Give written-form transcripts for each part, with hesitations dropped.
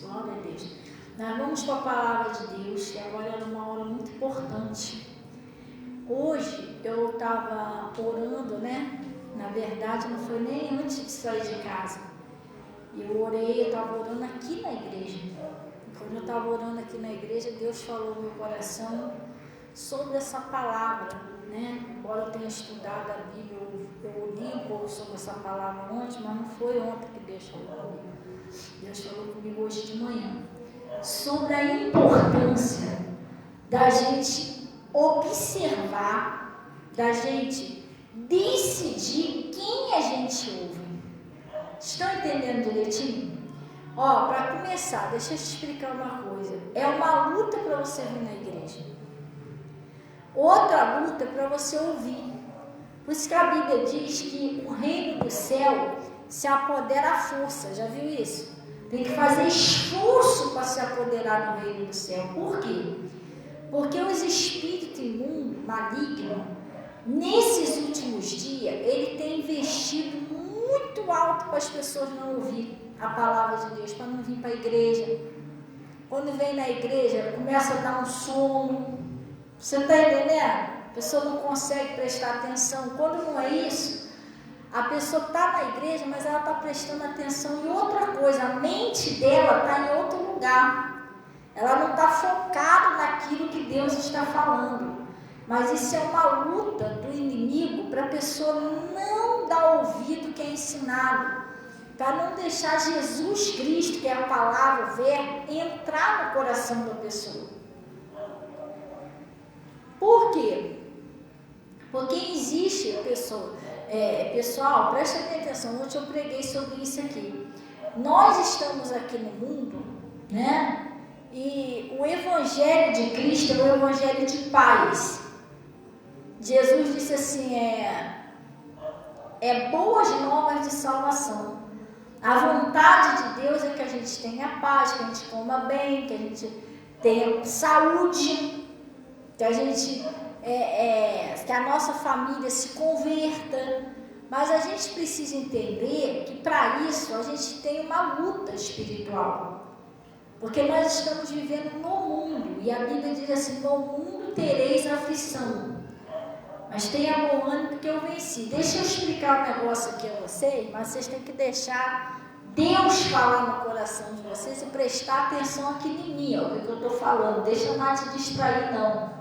Glória a Deus. Nós vamos para a palavra de Deus, que agora é uma hora muito importante. Hoje eu estava orando, né? Na verdade, não foi nem antes de sair de casa. Eu estava orando aqui na igreja. Quando eu estava orando aqui na igreja, Deus falou no meu coração sobre essa palavra, né? Embora eu tenha estudado a Bíblia, eu li um pouco sobre essa palavra ontem, mas não foi ontem que Deus falou comigo. Deus falou comigo hoje de manhã sobre a importância da gente observar, da gente decidir quem a gente ouve. Estão entendendo direitinho? Ó, para começar, deixa eu te explicar uma coisa. É uma luta para você vir na igreja. Outra luta é para você ouvir. Por isso que a Bíblia diz que o reino do céu se apodera à força. Já viu isso? Tem que fazer esforço para se apoderar do reino do céu. Por quê? Porque os espíritos imundos, malignos, nesses últimos dias, ele tem investido muito alto para as pessoas não ouvirem a palavra de Deus, para não vir para a igreja. Quando vem na igreja, começa a dar um sono. Você está entendendo? A pessoa não consegue prestar atenção. Quando não é isso, a pessoa está na igreja, mas ela está prestando atenção em outra coisa. A mente dela está em outro lugar. Ela não está focada naquilo que Deus está falando. Mas isso é uma luta do inimigo para a pessoa não dar ouvido que é ensinado. Para não deixar Jesus Cristo, que é a palavra, o verbo, entrar no coração da pessoa. Por quê? Porque existe, pessoal, presta atenção, ontem eu preguei sobre isso aqui. Nós estamos aqui no mundo, né? E o Evangelho de Cristo é o Evangelho de paz. Jesus disse assim, boas novas de salvação. A vontade de Deus é que a gente tenha paz, que a gente coma bem, que a gente tenha saúde, que a gente, que a nossa família se converta. Mas a gente precisa entender que para isso a gente tem uma luta espiritual. Porque nós estamos vivendo no mundo, e a Bíblia diz assim, no mundo tereis aflição. Mas tenha bom ânimo porque eu venci. Deixa eu explicar um negócio aqui a vocês, mas vocês têm que deixar Deus falar no coração de vocês e prestar atenção aqui em mim, ó, o que eu estou falando. Deixa eu não te distrair, não.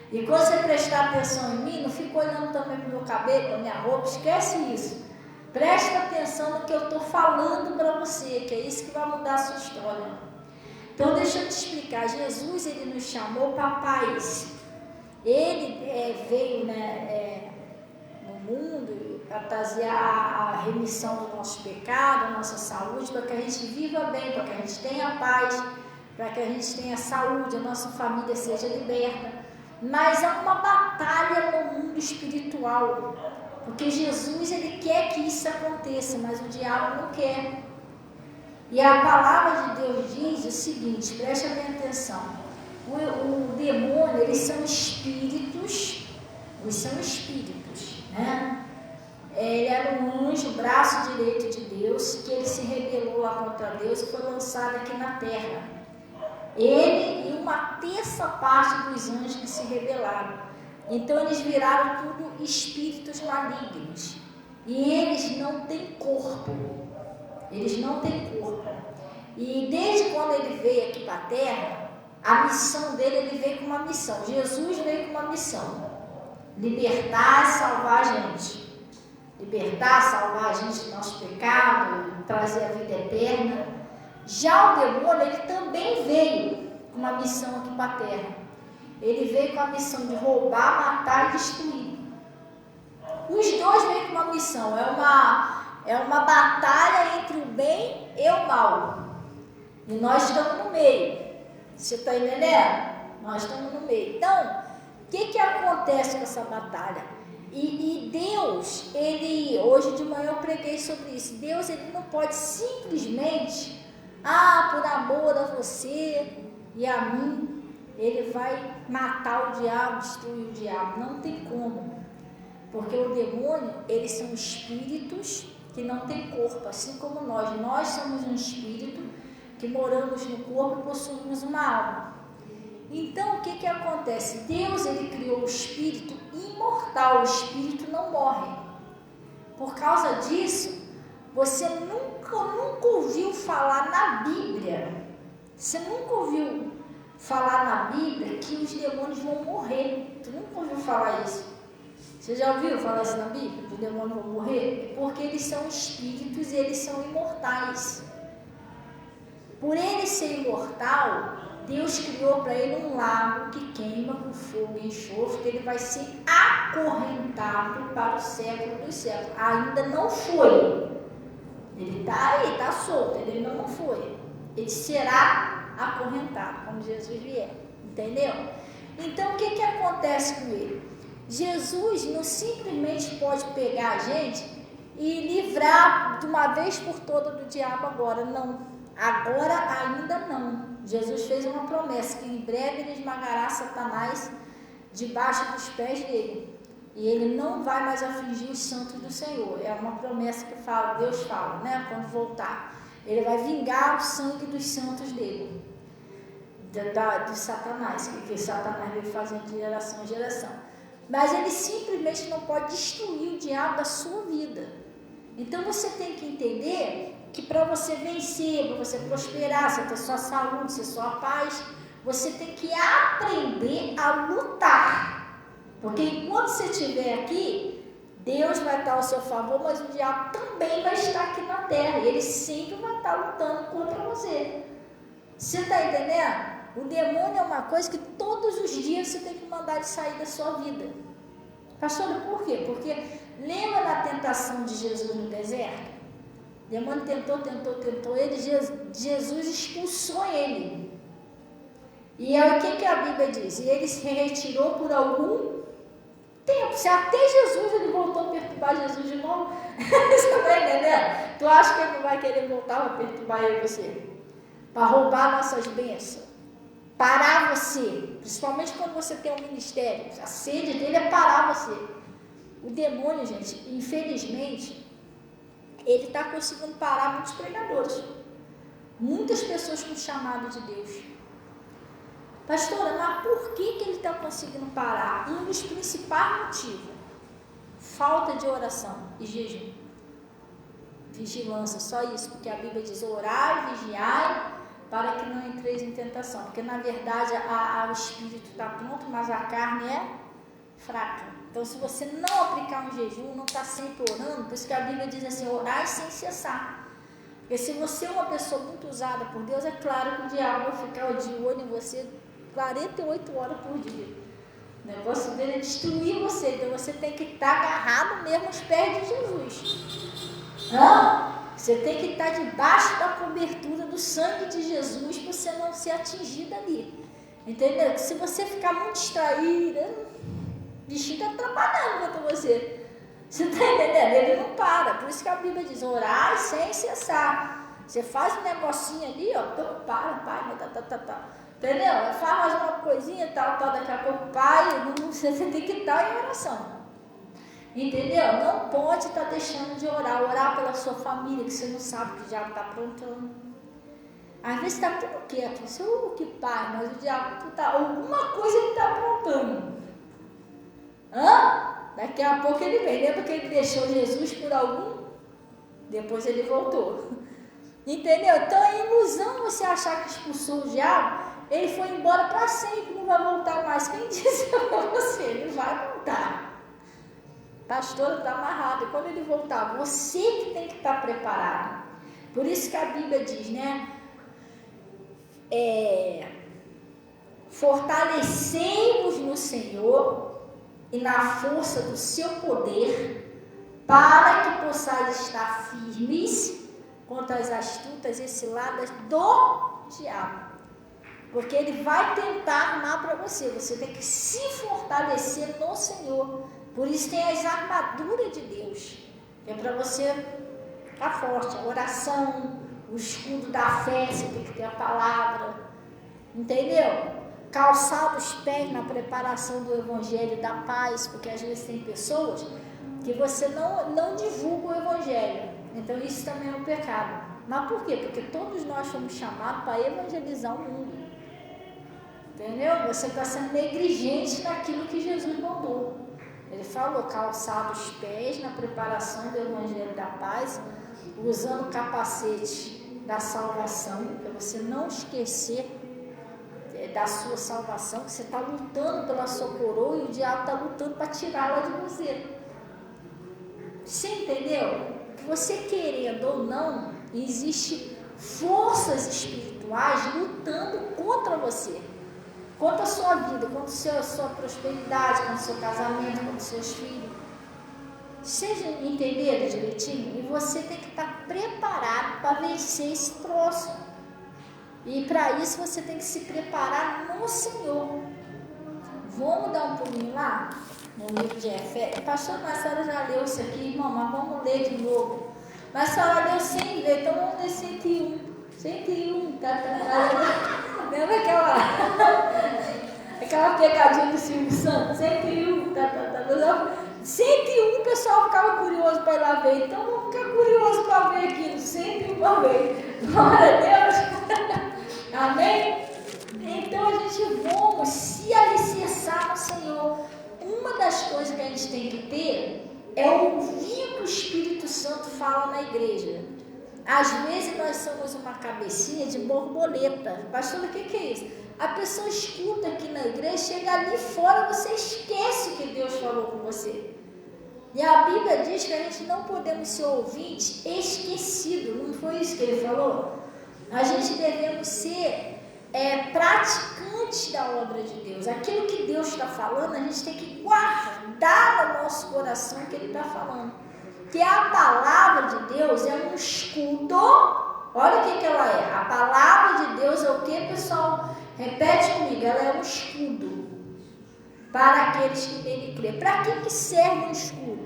E quando você prestar atenção em mim, não fica olhando também para o meu cabelo, para a minha roupa, esquece isso. Presta atenção no que eu estou falando para você, que é isso que vai mudar a sua história. Então, deixa eu te explicar. Jesus, ele nos chamou para a paz. Ele veio, né, no mundo para trazer a remissão do nosso pecado, a nossa saúde, para que a gente viva bem, para que a gente tenha paz, para que a gente tenha saúde, a nossa família seja liberta. Mas há uma batalha no mundo espiritual, porque Jesus, ele quer que isso aconteça, mas o diabo não quer. E a palavra de Deus diz o seguinte, preste bem atenção. O demônio, eles são espíritos, né? Ele era um anjo, braço direito de Deus, que ele se rebelou lá contra Deus e foi lançado aqui na terra. Ele e uma terça parte dos anjos que se rebelaram. Então eles viraram tudo espíritos malignos. E eles não têm corpo. Eles não têm corpo. E desde quando ele veio aqui para a terra, a missão dele, ele veio com uma missão. Jesus veio com uma missão. Libertar e salvar a gente. Libertar, salvar a gente do nosso pecado, trazer a vida eterna. Já o demônio, ele também veio com uma missão aqui para a terra. Ele veio com a missão de roubar, matar e destruir. Os dois veio com uma missão. É uma batalha entre o bem e o mal. E nós estamos no meio. Você está entendendo? Nós estamos no meio. Então, o que acontece com essa batalha? E Deus, ele, hoje de manhã eu preguei sobre isso. Deus, ele não pode simplesmente, por amor a você e a mim, ele vai matar o diabo, destruir o diabo. Não tem como. Porque o demônio, eles são espíritos que não têm corpo, assim como nós. Nós somos um espírito Que moramos no corpo e possuímos uma alma. Então, o que acontece? Deus, ele criou o espírito imortal, o espírito não morre. Por causa disso, você nunca ouviu falar na Bíblia, você nunca ouviu falar na Bíblia que os demônios vão morrer. Tu nunca ouviu falar isso? Você já ouviu falar isso na Bíblia? Que os demônios vão morrer? É porque eles são espíritos e eles são imortais. Por ele ser imortal, Deus criou para ele um lago que queima com fogo e enxofre, que ele vai ser acorrentado para o século dos séculos. Ainda não foi. Ele está aí, está solto, ele ainda não foi. Ele será acorrentado, quando Jesus vier. Entendeu? Então, o que acontece com ele? Jesus não simplesmente pode pegar a gente e livrar de uma vez por todas do diabo agora, não. Agora ainda não. Jesus fez uma promessa que em breve ele esmagará Satanás debaixo dos pés dele. E ele não vai mais afligir os santos do Senhor. É uma promessa que Deus fala, né? Quando voltar. Ele vai vingar o sangue dos santos dele. De Satanás, que Satanás veio fazendo de geração em geração. Mas ele simplesmente não pode destruir o diabo da sua vida. Então você tem que entender que para você vencer, para você prosperar, você ter sua saúde, ter sua paz, você tem que aprender a lutar. Porque enquanto você estiver aqui, Deus vai estar ao seu favor, mas o diabo também vai estar aqui na terra. E ele sempre vai estar lutando contra você. Você está entendendo? O demônio é uma coisa que todos os dias você tem que mandar ele sair da sua vida. Pastor, por quê? Porque lembra da tentação de Jesus no deserto? O demônio tentou ele, Jesus expulsou ele. E aí o que a Bíblia diz? E ele se retirou por algum tempo. Se até Jesus ele voltou a perturbar Jesus de novo, você está entendendo? Tu acha que ele não vai querer voltar a perturbar eu e você? Para roubar nossas bênçãos. Parar você, principalmente quando você tem um ministério, a sede dele é parar você. O demônio, gente, infelizmente, ele está conseguindo parar muitos pregadores, muitas pessoas com chamado de Deus. Pastora, mas por que ele está conseguindo parar? Um dos principais motivos, falta de oração e jejum, vigilância, só isso, porque a Bíblia diz orai, vigiai, para que não entreis em tentação, porque na verdade o espírito está pronto, mas a carne é fraca. Então se você não aplicar um jejum, não está sempre orando, por isso que a Bíblia diz assim, orai sem cessar. Porque se você é uma pessoa muito usada por Deus, é claro que o diabo vai ficar de olho em você 48 horas por dia. O negócio dele é destruir você, então você tem que estar agarrado mesmo aos pés de Jesus. Você tem que estar debaixo da cobertura do sangue de Jesus para você não ser atingido ali. Entendeu? Se você ficar muito distraído, o bichinho está trabalhando contra você. Você está entendendo? Ele não para. Por isso que a Bíblia diz, orar sem cessar. Você faz um negocinho ali, ó, então para, entendeu? Faz mais uma coisinha, tal, daqui a pouco, você tem que estar em oração. Entendeu? Não pode estar deixando de orar pela sua família, que você não sabe que o diabo está aprontando. Às vezes está tudo quieto, você, que pai, mas o diabo, alguma coisa ele está aprontando. Daqui a pouco ele vem, lembra que ele deixou Jesus por algum? Depois ele voltou. Entendeu? Então é ilusão você achar que expulsou o diabo, ele foi embora para sempre, não vai voltar mais. Quem disse para você? Ele vai voltar. Pastor, está amarrado. E quando ele voltar, você que tem que estar preparado. Por isso que a Bíblia diz, né? Fortalecei-vos no Senhor e na força do seu poder, para que possais estar firmes contra as astutas e ciladas do diabo. Porque ele vai tentar armar para você. Você tem que se fortalecer no Senhor. Por isso tem as armaduras de Deus, que é para você ficar forte, a oração, o escudo da fé, você tem que ter a palavra, entendeu? Calçar os pés na preparação do Evangelho da paz, porque às vezes tem pessoas que você não divulga o Evangelho, então isso também é um pecado. Mas por quê? Porque todos nós fomos chamados para evangelizar o mundo. Entendeu? Você está sendo negligente naquilo que Jesus mandou. Ele falou, calçar os pés na preparação do Evangelho da Paz, usando o capacete da salvação, para você não esquecer da sua salvação, que você está lutando pela sua coroa e o diabo está lutando para tirá-la de você. Você entendeu? Que você querendo ou não, existe forças espirituais lutando contra você. Contra a sua vida, contra a sua prosperidade, contra o seu casamento, contra os seus filhos. Vocês entenderam direitinho? E você tem que estar preparado para vencer esse troço. E para isso você tem que se preparar no Senhor. Vamos dar um pulinho lá? No livro de Efésios. Pastor, mas a senhora já leu isso aqui, irmão, mas vamos ler de novo. Mas a senhora leu 100 vezes, então vamos ler 101. 101, lembra aquela pegadinha do Silvio Santos? 101, 101, o pessoal ficava curioso para ir lá ver. Então vamos ficar curioso para ver aqui no 101 para ver. Glória a Deus. Amém? Então a gente vamos se alicerçar no Senhor. Uma das coisas que a gente tem que ter é ouvir o que o Espírito Santo fala na igreja. Às vezes nós somos uma cabecinha de borboleta. Pastor, o que é isso? A pessoa escuta aqui na igreja, chega ali fora, você esquece o que Deus falou com você. E a Bíblia diz que a gente não podemos ser ouvintes esquecidos. Não foi isso que ele falou? A gente devemos ser praticantes da obra de Deus. Aquilo que Deus está falando, a gente tem que guardar no nosso coração o que Ele está falando. Que a palavra de Deus é um escudo. Olha o que ela é. A palavra de Deus é o que, pessoal? Repete comigo. Ela é um escudo para aqueles que nele crêem. Para que serve um escudo?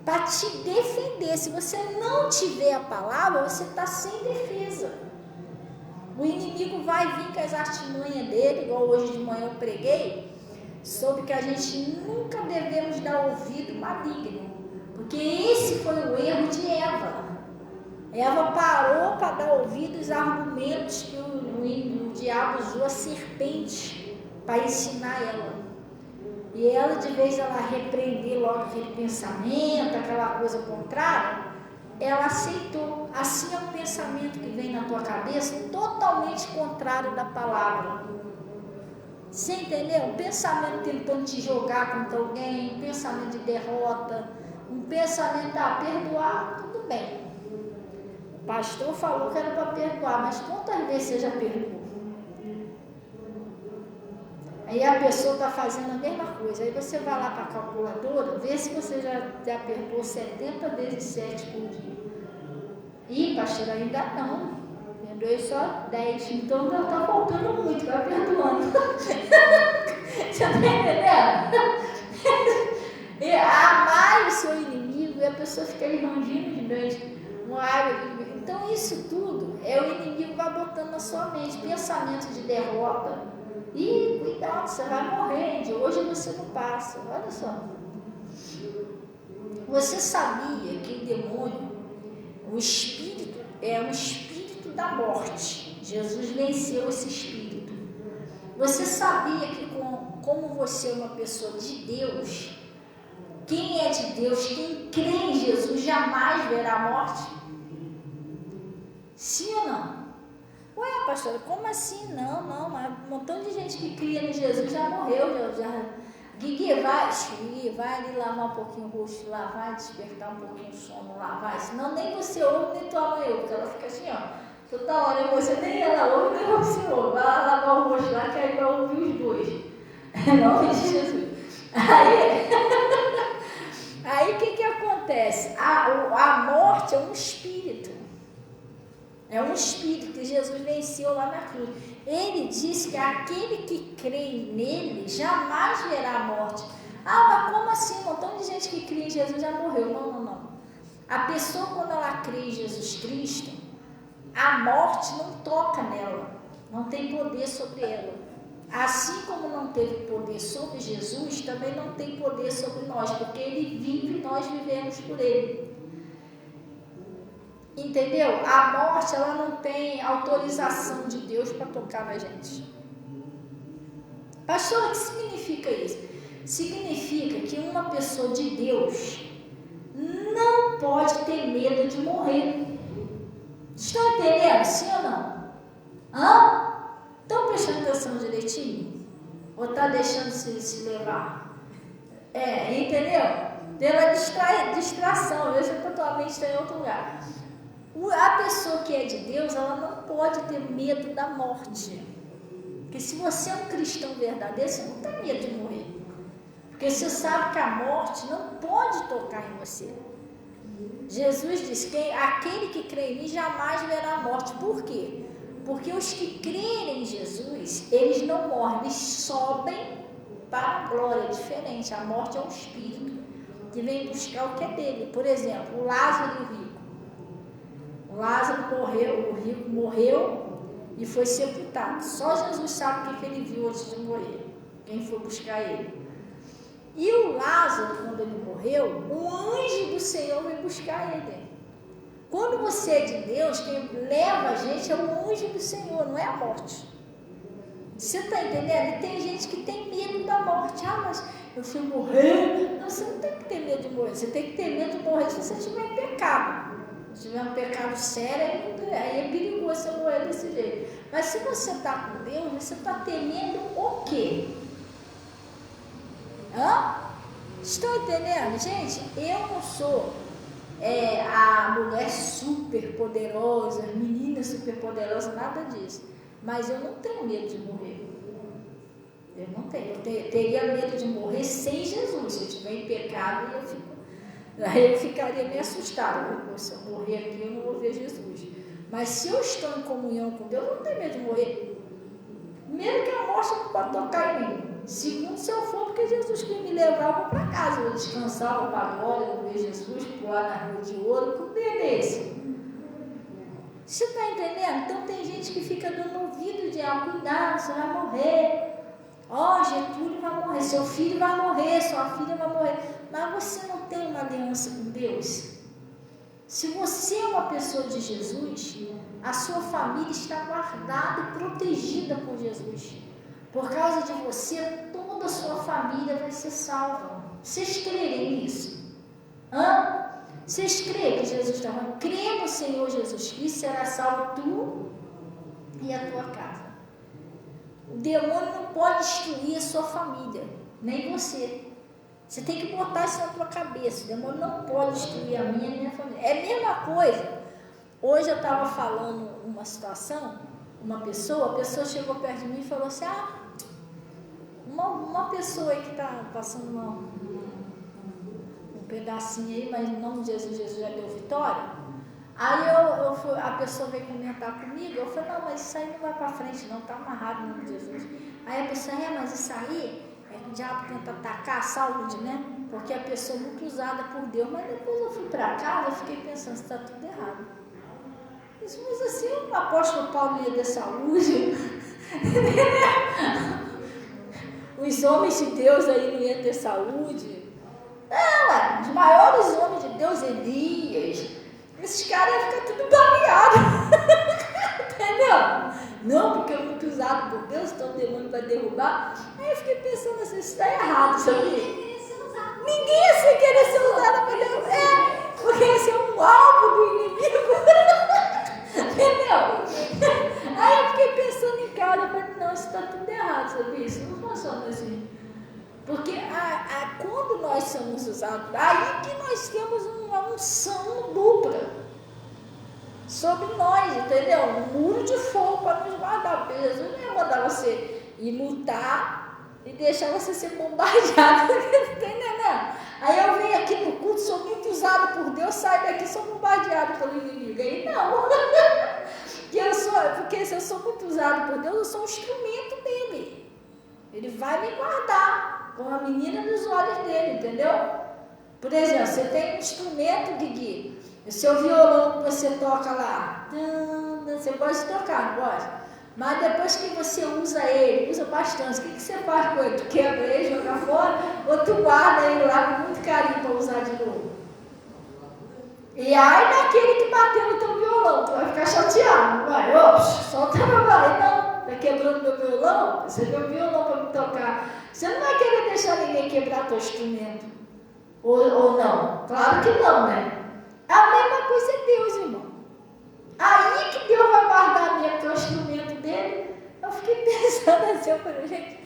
Para te defender. Se você não tiver a palavra, você está sem defesa. O inimigo vai vir com as artimanhas dele, igual hoje de manhã eu preguei, sobre que a gente nunca devemos dar ouvido maligno. Porque esse foi o erro de Eva. Eva parou para dar ouvido aos argumentos que o diabo usou a serpente para ensinar ela. E ela, de vez ela repreender logo aquele pensamento, aquela coisa contrária, ela aceitou. Assim é um pensamento que vem na tua cabeça totalmente contrário da palavra. Você entendeu? Um pensamento tentando te jogar contra alguém, um pensamento de derrota, um pensamento, perdoar, tudo bem. O pastor falou que era para perdoar, mas quantas vezes você já perdoou? Aí a pessoa está fazendo a mesma coisa, aí você vai lá para a calculadora, vê se você já perdoou 70 vezes 7 por dia. Ih, pastor, ainda não. Perdoei só 10, então está faltando muito, vai perdoando. Você está entendendo? Amar o seu inimigo e a pessoa fica ali rangindo de dente. Então isso tudo é o inimigo vai botando na sua mente, pensamento de derrota. E cuidado, você vai morrer, de hoje você não passa. Olha só. Você sabia que o demônio, o espírito, é um espírito da morte. Jesus venceu esse espírito. Você sabia que como você é uma pessoa de Deus, quem é de Deus, quem crê em Jesus, jamais verá a morte? Sim ou não? Ué, pastora, como assim? Não, mas um montão de gente que cria em Jesus já morreu, Guigui, vai ali lavar um pouquinho o rosto lá, vai despertar um pouquinho o sono lá, vai. Senão nem você ouve, nem tua mãe ouve, porque ela fica assim, toda hora você nem ela ouve, nem você ouve. Vai lá lavar o rosto lá, que aí vai ouvir os dois. Em nome de Jesus. Aí o que acontece? A morte é um espírito. É um espírito que Jesus venceu lá na cruz. Ele disse que aquele que crê nele jamais verá a morte. Mas como assim? Um montão de gente que crê em Jesus já morreu. Não. A pessoa, quando ela crê em Jesus Cristo, a morte não toca nela. Não tem poder sobre ela. Assim como não teve poder sobre Jesus, também não tem poder sobre nós, porque ele vive e nós vivemos por ele. Entendeu? A morte, ela não tem autorização de Deus para tocar na gente. Pastor, o que significa isso? Significa que uma pessoa de Deus não pode ter medo de morrer. Estão entendendo? Sim ou não? Estão prestando atenção direitinho? Ou está deixando se levar? Entendeu? Pela distração, veja que a tua mente está em outro lugar. A pessoa que é de Deus, ela não pode ter medo da morte. Porque se você é um cristão verdadeiro, você não tem medo de morrer. Porque você sabe que a morte não pode tocar em você. Jesus diz que aquele que crê em mim jamais verá a morte. Por quê? Porque os que creem em Jesus, eles não morrem, eles sobem para a glória. É diferente. A morte é um espírito que vem buscar o que é dele. Por exemplo, o Lázaro e o rico. O Lázaro morreu, o rico morreu e foi sepultado. Só Jesus sabe o que ele viu antes de morrer. Quem foi buscar ele. E o Lázaro, quando ele morreu, um anjo do Senhor veio buscar ele. Quando você é de Deus, quem leva a gente é o anjo do Senhor, não é a morte. Você está entendendo? E tem gente que tem medo da morte. Mas eu fui morrer. Não, você não tem que ter medo de morrer. Você tem que ter medo de morrer se você estiver em pecado. Se tiver um pecado sério, aí é perigoso você morrer desse jeito. Mas se você está com Deus, você está temendo o quê? Estão entendendo? Gente, eu não sou a mulher super poderosa, menina super poderosa, nada disso. Mas eu não tenho medo de morrer. Eu não tenho. Eu teria medo de morrer sem Jesus. Se eu estiver em pecado, aí eu ficaria meio assustada. Se eu morrer aqui, eu não vou ver Jesus. Mas se eu estou em comunhão com Deus, eu não tenho medo de morrer. Primeiro que a morte não pode tocar em mim. Segundo, se eu for, porque Jesus quer me levar, eu vou para casa, eu vou descansar, eu vou para a glória, eu vou ver Jesus, pular na rua de ouro, que medo é esse? Você está entendendo? Então tem gente que fica dando ouvido de cuidado, você vai morrer. Getúlio vai morrer, seu filho vai morrer, sua filha vai morrer. Mas você não tem uma aliança com Deus? Se você é uma pessoa de Jesus, a sua família está guardada e protegida por Jesus. Por causa de você, toda a sua família vai ser salva. Vocês crerem nisso? Vocês creem que Jesus está falando? Crê no Senhor Jesus Cristo, será salvo tu e a tua casa. O demônio não pode destruir a sua família, nem você. Você tem que botar isso na tua cabeça. O demônio não pode destruir a minha e a minha família. É a mesma coisa. Hoje eu estava falando uma situação, a pessoa chegou perto de mim e falou assim, uma pessoa aí que está passando um pedacinho aí, mas em nome de Jesus já deu vitória. Aí a pessoa veio comentar comigo, eu falei, não, mas isso aí não vai para frente não, está amarrado em nome de Jesus. Aí a pessoa, mas isso aí o diabo tenta atacar a saúde, né? Porque a pessoa é muito usada por Deus. Mas depois eu fui para casa, eu fiquei pensando, está tudo errado. Mas assim, o apóstolo Paulo ia ter saúde. Os homens de Deus aí não iam ter saúde. Não, os maiores homens de Deus, Elias, esses caras iam ficar tudo baleados. Entendeu? Não, porque é muito usado por Deus, então o demônio vai derrubar. Aí eu fiquei pensando assim, isso está errado, sabia? Ninguém ia querer ser usado para derrubar. Porque esse é um alvo do inimigo. Entendeu? Aí eu fiquei pensando em casa, eu falei, não, isso está tudo errado, sabia? Isso não funciona assim. Porque quando nós somos usados, aí que nós temos uma unção dupla sobre nós, entendeu? Um muro de fogo para nos guardar. Porque Jesus não ia mandar você ir lutar e deixar você ser bombardeado. Entendeu? Aí eu venho aqui no culto, sou muito usado por Deus, saio daqui, sou bombardeado pelo inimigo. Aí não. Porque se eu sou muito usado por Deus, eu sou um instrumento dele. Ele vai me guardar com a menina dos olhos dele, entendeu? Por exemplo, você tem um instrumento, Guigui, o seu violão que você toca lá, você gosta de tocar, não gosta? Mas depois que você usa ele, usa bastante, o que você faz com ele? Tu quebra ele, joga fora, ou tu guarda ele lá com muito carinho para usar de novo? E aí daquele que bateu no teu violão, tu vai ficar chateado, não vai? Oxe, solta meu marido, não, tá quebrando meu violão? Você deu o violão para me tocar. Você não vai querer deixar ninguém quebrar teu instrumento. Ou não? Claro que não, né? A mesma coisa é Deus, irmão. Aí que Deus vai guardar o instrumento dele. Eu fiquei pensando assim, eu falei, gente,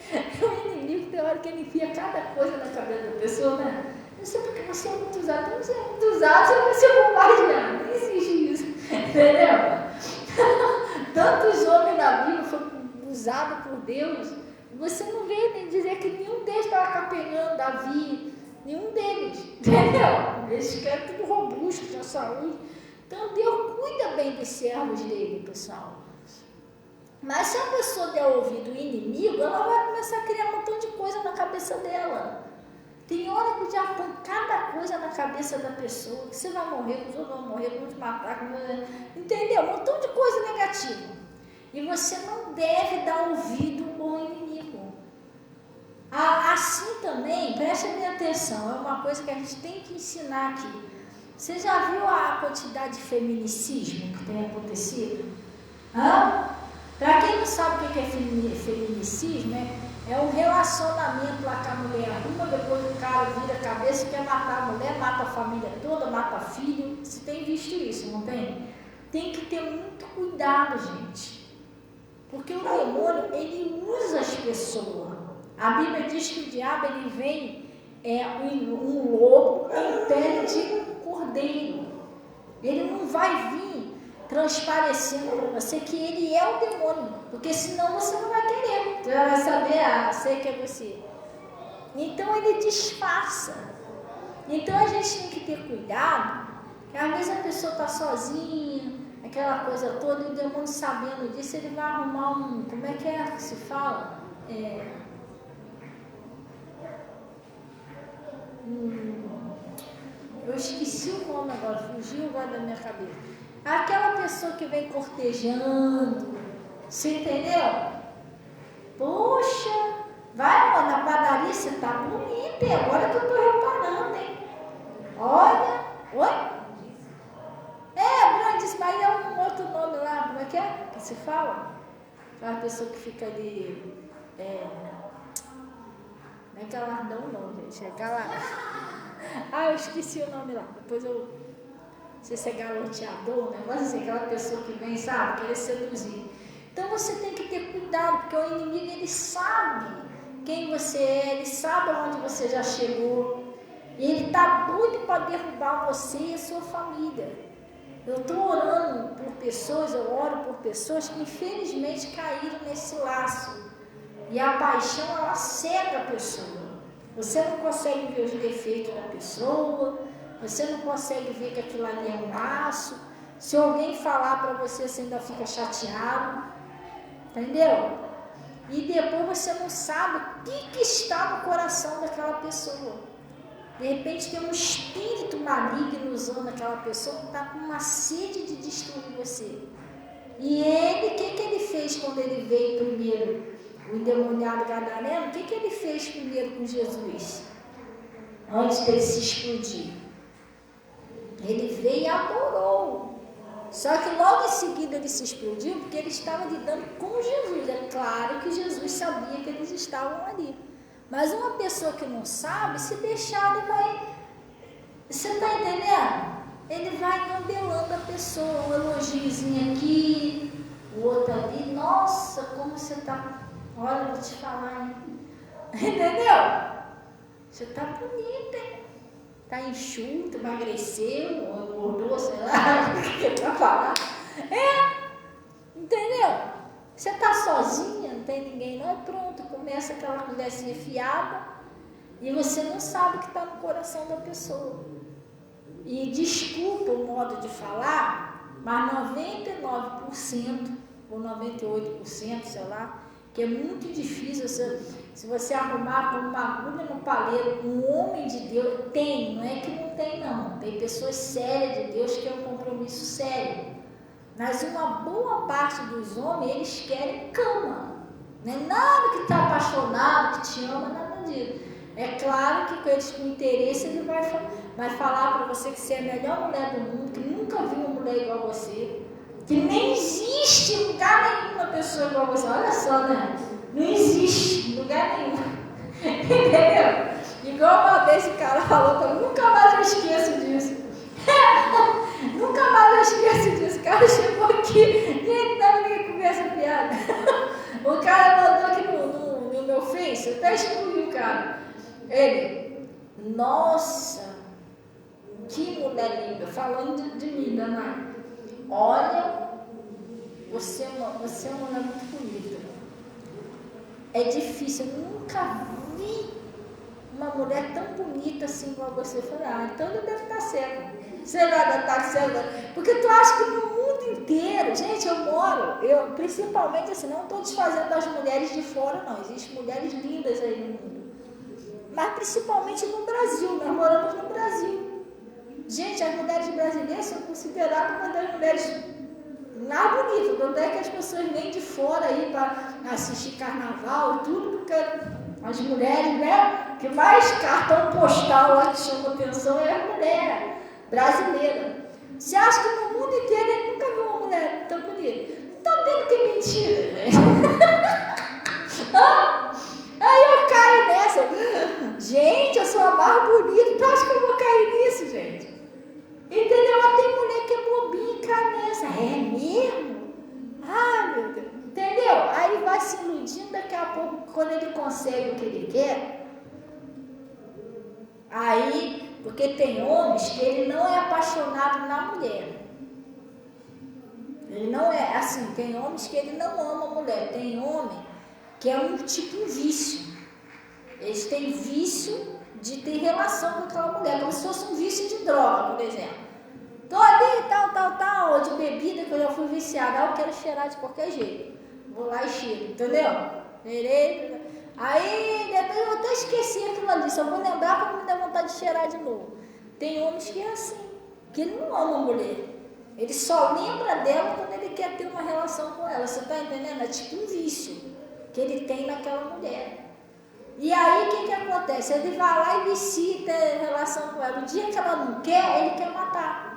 o inimigo tem hora que ele enfia cada coisa na cabeça da pessoa, né? Não sei porque você é muito usado, não sei, muito usado, você vai ser bombardeado. Não existe isso, entendeu? Tantos homens na Bíblia foram usados por Deus, você não vê nem dizer que nenhum deles estava capengando Davi, nenhum deles, entendeu? Eles querem tudo robusto, tinha saúde. Então Deus cuida bem dos servos dele, pessoal. Mas se a pessoa der ouvido ao inimigo, ela vai começar a criar um montão de coisa na cabeça dela. Tem hora que o diabo põe cada coisa na cabeça da pessoa, que você vai morrer, que os outros vão morrer, que vão te matar, entendeu? Um montão de coisa negativa. E você não deve dar ouvido ao inimigo. Assim também, preste bem atenção, é uma coisa que a gente tem que ensinar aqui. Você já viu a quantidade de feminicismo que tem acontecido? Para quem não sabe o que é feminicismo, é um relacionamento lá que a mulher arruma, depois o cara vira a cabeça, quer matar a mulher, mata a família toda, mata filho. Você tem visto isso, não tem? Tem que ter muito cuidado, gente. Porque o demônio, ele usa as pessoas. A Bíblia diz que o diabo, ele vem um lobo em pele de cordeiro. Ele não vai vir transparecendo para você que ele é o demônio, porque senão você não vai querer, você vai saber, sei que é você. Então ele disfarça. Então a gente tem que ter cuidado, que às vezes a pessoa está sozinha, aquela coisa toda, e o demônio sabendo disso, ele vai arrumar como é que se fala? Eu esqueci o nome agora, fugiu agora da minha cabeça. Aquela pessoa que vem cortejando, você entendeu? Poxa, vai na padaria, você tá bonita, e agora que eu tô reparando, hein? Olha, oi? Brandice, mas é um outro nome lá, como é que se fala? Aquela pessoa que fica ali, não é galardão não, gente, é eu esqueci o nome lá, depois eu, não sei se é galoteador, um negócio assim, aquela pessoa que vem, sabe, querer seduzir. Então você tem que ter cuidado, porque o inimigo, ele sabe quem você é, ele sabe aonde você já chegou, e ele está doido para derrubar você e a sua família. Eu estou orando por pessoas, eu oro por pessoas que infelizmente caíram nesse laço, e a paixão, ela cega a pessoa. Você não consegue ver os defeitos da pessoa, você não consegue ver que aquilo ali é um laço. Se alguém falar para você, você ainda fica chateado, entendeu? E depois você não sabe o que está no coração daquela pessoa. De repente tem um espírito maligno usando aquela pessoa que está com uma sede de destruir você. E ele, o que ele fez quando ele veio primeiro? O endemoniado gadareno, o que ele fez primeiro com Jesus? Antes dele se explodir. Ele veio e adorou. Só que logo em seguida ele se explodiu, porque ele estava lidando com Jesus. É claro que Jesus sabia que eles estavam ali. Mas uma pessoa que não sabe, se deixar, ele vai... Você está entendendo? Ele vai gambelando a pessoa, um elogiozinho aqui, o outro ali. Nossa, como você está... Olha, eu vou te falar, hein? Entendeu? Você está bonita, hein? Está enxuta, emagreceu, engordou, sei lá, o que para falar. Entendeu? Você está sozinha, não tem ninguém, não, pronto, começa aquela conversinha fiada e você não sabe o que está no coração da pessoa. E desculpa o modo de falar, mas 99% ou 98%, sei lá, que é muito difícil, se você arrumar com uma agulha no palheiro, um homem de Deus, não é que não tem não, tem pessoas sérias de Deus que é um compromisso sério, mas uma boa parte dos homens, eles querem cama, não é nada que está apaixonado, que te ama, nada disso. É claro que com eles com interesse ele vai falar, vai falar para você que você é a melhor mulher do mundo, que nunca viu uma mulher igual a você, que nem existe em lugar nenhum uma pessoa igual a você. Olha só, né? Não existe em lugar nenhum. Entendeu? Igual uma vez o cara falou para mim, nunca mais eu esqueço disso. Nunca mais eu esqueço disso. O cara chegou aqui, gente, não ninguém comer essa piada. O cara mandou aqui no meu Face, eu até excluí o cara. Ele, nossa, que mulher linda, falando de mim, Danai. Olha, você é uma mulher muito bonita. É difícil, eu nunca vi uma mulher tão bonita assim igual você. Eu falei, então eu devo estar certo. Você vai estar certo. Porque tu acha que no mundo inteiro, gente, eu principalmente assim, não estou desfazendo das mulheres de fora, não. Existem mulheres lindas aí no mundo. Mas principalmente no Brasil, nós moramos no Brasil. Gente, as mulheres brasileiras são consideradas uma das mulheres mais bonitas. Tanto é que as pessoas vêm de fora aí para assistir carnaval e tudo, porque as mulheres, né, que mais cartão postal lá que chama atenção é a mulher brasileira. Você acha que no mundo inteiro ele nunca viu uma mulher tão bonita? Não está vendo que é mentira, né? Aí eu caio nessa. Gente, eu sou a mais bonita. Tu acha que eu vou cair nisso, gente? Entendeu? Mas tem mulher que é bobinha e cai nessa. É mesmo? Ah, meu Deus. Entendeu? Aí vai se iludindo, daqui a pouco, quando ele consegue o que ele quer, aí, porque tem homens que ele não é apaixonado na mulher. Ele não é, assim, tem homens que ele não ama a mulher. Tem homem que é um tipo um vício. Eles têm vício de ter relação com aquela mulher, como se fosse um vício de droga, por exemplo. Tô ali, tal, ou de bebida, que eu já fui viciada, eu quero cheirar de qualquer jeito. Vou lá e cheiro, entendeu? Aí, depois eu vou até esquecer aquilo ali, só vou lembrar quando me dá vontade de cheirar de novo. Tem homens que é assim, que ele não ama a mulher. Ele só lembra dela quando ele quer ter uma relação com ela, você tá entendendo? É tipo um vício que ele tem naquela mulher. E aí, o que acontece? Ele vai lá e vicia e tem relação com ela. O dia que ela não quer, ele quer matar.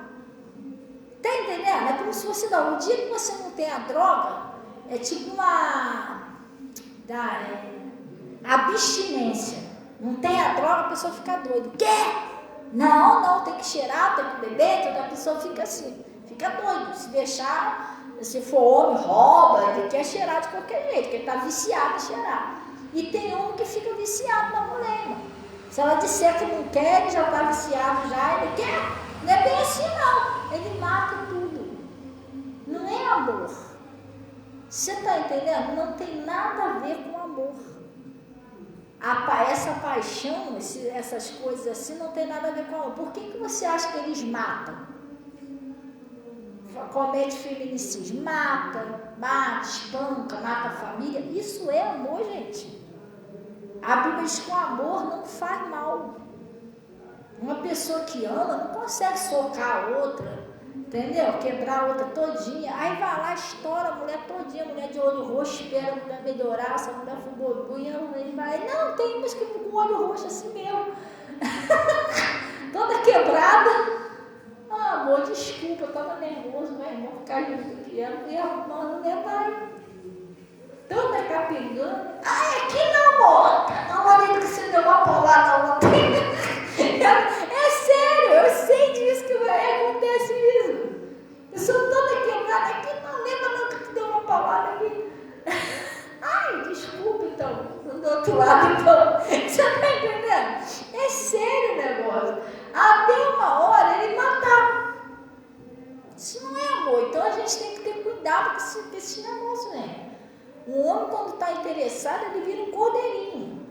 Tá entendendo? É como se fosse, não, o dia que você não tem a droga, é tipo uma abstinência. Não tem a droga, a pessoa fica doida. Quer? Não, tem que cheirar, tem que beber, toda a pessoa fica assim, fica doido. Se deixar, se for homem, rouba, ele quer cheirar de qualquer jeito, porque ele está viciado em cheirar. E tem homem que fica viciado na mulher, irmão. Se ela disser que não quer, ele já está viciado já, ele quer. Não é bem assim não, ele mata tudo. Não é amor. Você está entendendo? Não tem nada a ver com amor. Essa paixão, essas coisas assim, não tem nada a ver com amor. Por que você acha que eles matam? Comete feminicídio, mata, espanca, mata a família. Isso é amor, gente. A Bíblia diz que o amor não faz mal. Uma pessoa que ama não consegue socar a outra, entendeu? Quebrar a outra todinha. Aí vai lá, estoura a mulher todinha, a mulher de olho roxo, espera a mulher melhorar, se a mulher for bobinha, ele vai. Não, tem umas que com o olho roxo assim mesmo. Toda quebrada. Ah, amor, desculpa, eu tava nervoso, meu irmão, caiu aqui. E a mulher vai toda capengando. Ai, aqui não, amor. Não, olha que você deu uma paulada ontem. É sério, eu sei disso que acontece mesmo. Eu sou toda quebrada aqui, não lembra não que tu deu uma paulada aqui. Ai, desculpa então, do outro lado então. Você tá entendendo? É sério o negócio. Até uma hora ele matar. Isso não é amor. Então a gente tem que ter cuidado com esse negócio, né? O homem, quando está interessado, ele vira um cordeirinho.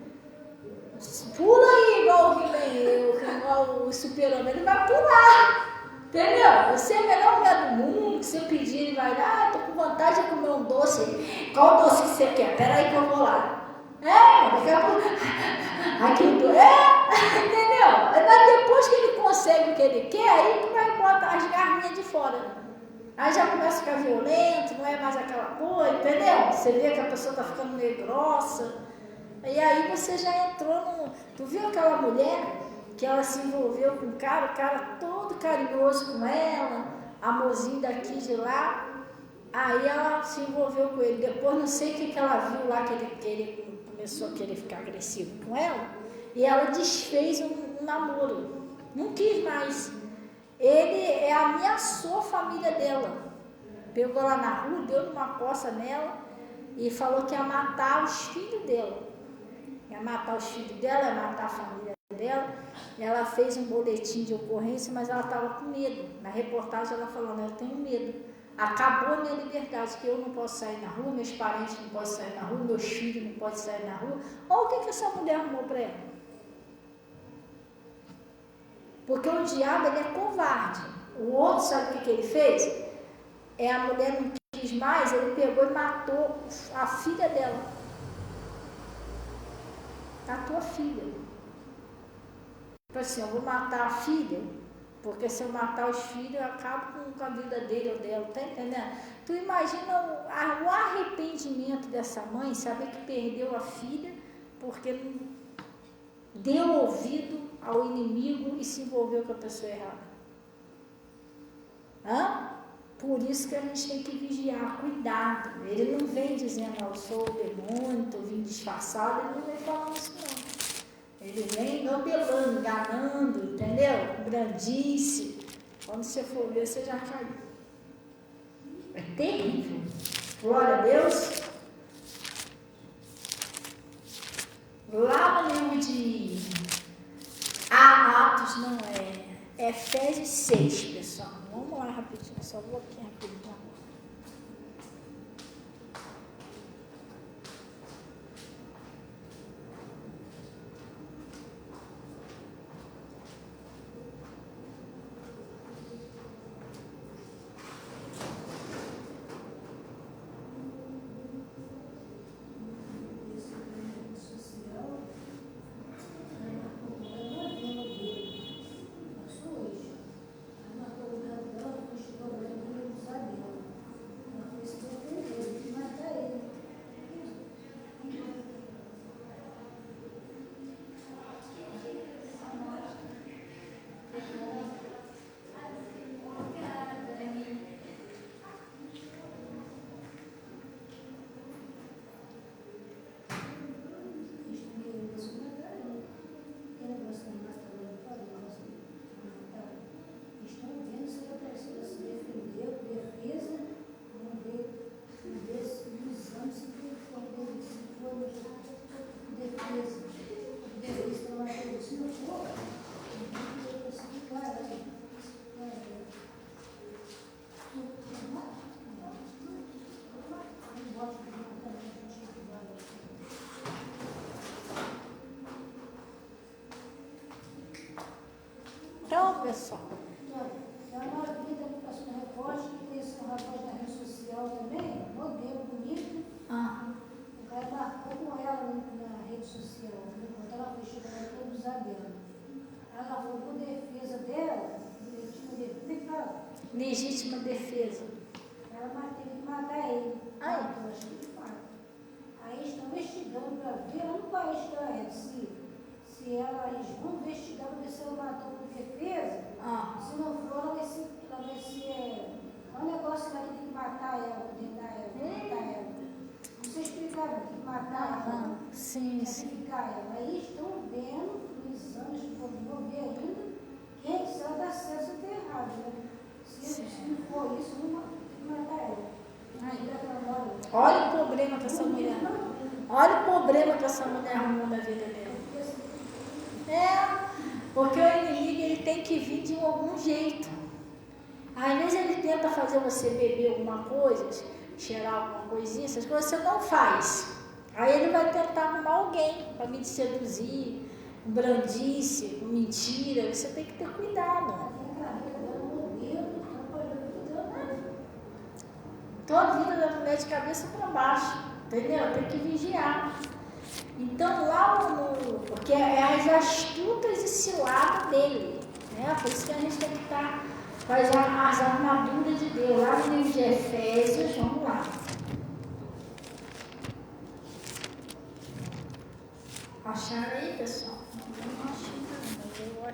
Pula aí igual o He-Man, igual o Super-Homem, ele vai pular. Entendeu? Você é a melhor mulher do mundo, que você pedir, ele vai lá, tô com vontade de comer um doce. Qual doce que você quer? Peraí que eu vou lá. Daqui a pouco. Entendeu? Mas depois que ele consegue o que ele quer, aí que vai botar as garrinhas de fora. Aí já começa a ficar violento, não é mais aquela coisa, entendeu? Você vê que a pessoa está ficando meio grossa. E aí você já entrou no... Tu viu aquela mulher que ela se envolveu com o cara todo carinhoso com ela, amorzinho daqui e de lá. Aí ela se envolveu com ele. Depois não sei o que ela viu lá, que ele começou a querer ficar agressivo com ela. E ela desfez um namoro. Não quis mais. Ele ameaçou a família dela. Pegou lá na rua, deu uma coça nela e falou que ia matar os filhos dela. Ia matar os filhos dela, ia matar a família dela. Ela fez um boletim de ocorrência, mas ela estava com medo. Na reportagem ela falou, eu tenho medo. Acabou a minha liberdade, que eu não posso sair na rua, meus parentes não podem sair na rua, meus filhos não podem sair na rua. Olha o que essa mulher arrumou para ela. Porque o diabo, ele é covarde. O outro, sabe o que ele fez? A mulher não quis mais, ele pegou e matou a filha dela. A tua filha. Tipo assim, eu vou matar a filha, porque se eu matar os filhos, eu acabo com a vida dele ou dela, tá entendendo? Tu imagina o arrependimento dessa mãe, saber que perdeu a filha, porque não deu ouvido ao inimigo e se envolveu com a pessoa errada. Por isso que a gente tem que vigiar, cuidado. Ele não vem dizendo, eu sou o demônio, estou vindo disfarçado, ele não vem falando isso não. Ele vem nobelando, enganando, entendeu? Brandice. Quando você for ver, você já caiu. É terrível. Glória a Deus. Lá no livro de Atos, não é Efésios 6, pessoal. Vamos lá rapidinho, só vou aqui rapidinho. Então, pessoal. Já uma vida que passou no recorte, que tem esse rapaz na rede social também, modelo bonito. O cara marcou com ela na rede social, enquanto ela foi chegando, ela foi abusar dela. Ela falou por defesa dela, legítima defesa. Ela teve que matar ele. Ai. Acho que fala. Aí estão investigando para ver no país que ela é, se eles vão investigar para ver se ela matou por defesa. Se não for, ela vai ser é um negócio lá que tem que matar ela, tentar ela. Você explicaram, tem que matar ela, sacrificar ela. Aí estão vendo, nos exames que vão ver ainda, se ela dá certo ou está errado, né? Se não for isso, não tem que matar ela. Olha o problema que essa mulher. Olha o problema que essa mulher arrumou na vida dela. Porque o inimigo, ele tem que vir de algum jeito. Às vezes ele tenta fazer você beber alguma coisa, cheirar alguma coisinha, essas coisas você não faz. Aí ele vai tentar arrumar alguém para me seduzir, com brandice, com mentira. Você tem que ter cuidado. Toda a vida da mulher de cabeça para baixo, entendeu? Tem que vigiar. Então, lá porque é as astutas e ciladas dele, né? Por isso que a gente tem que estar com as armaduras de Deus. Lá no livro de Efésios, vamos lá. Acharam aí, pessoal? Não achei, não. Eu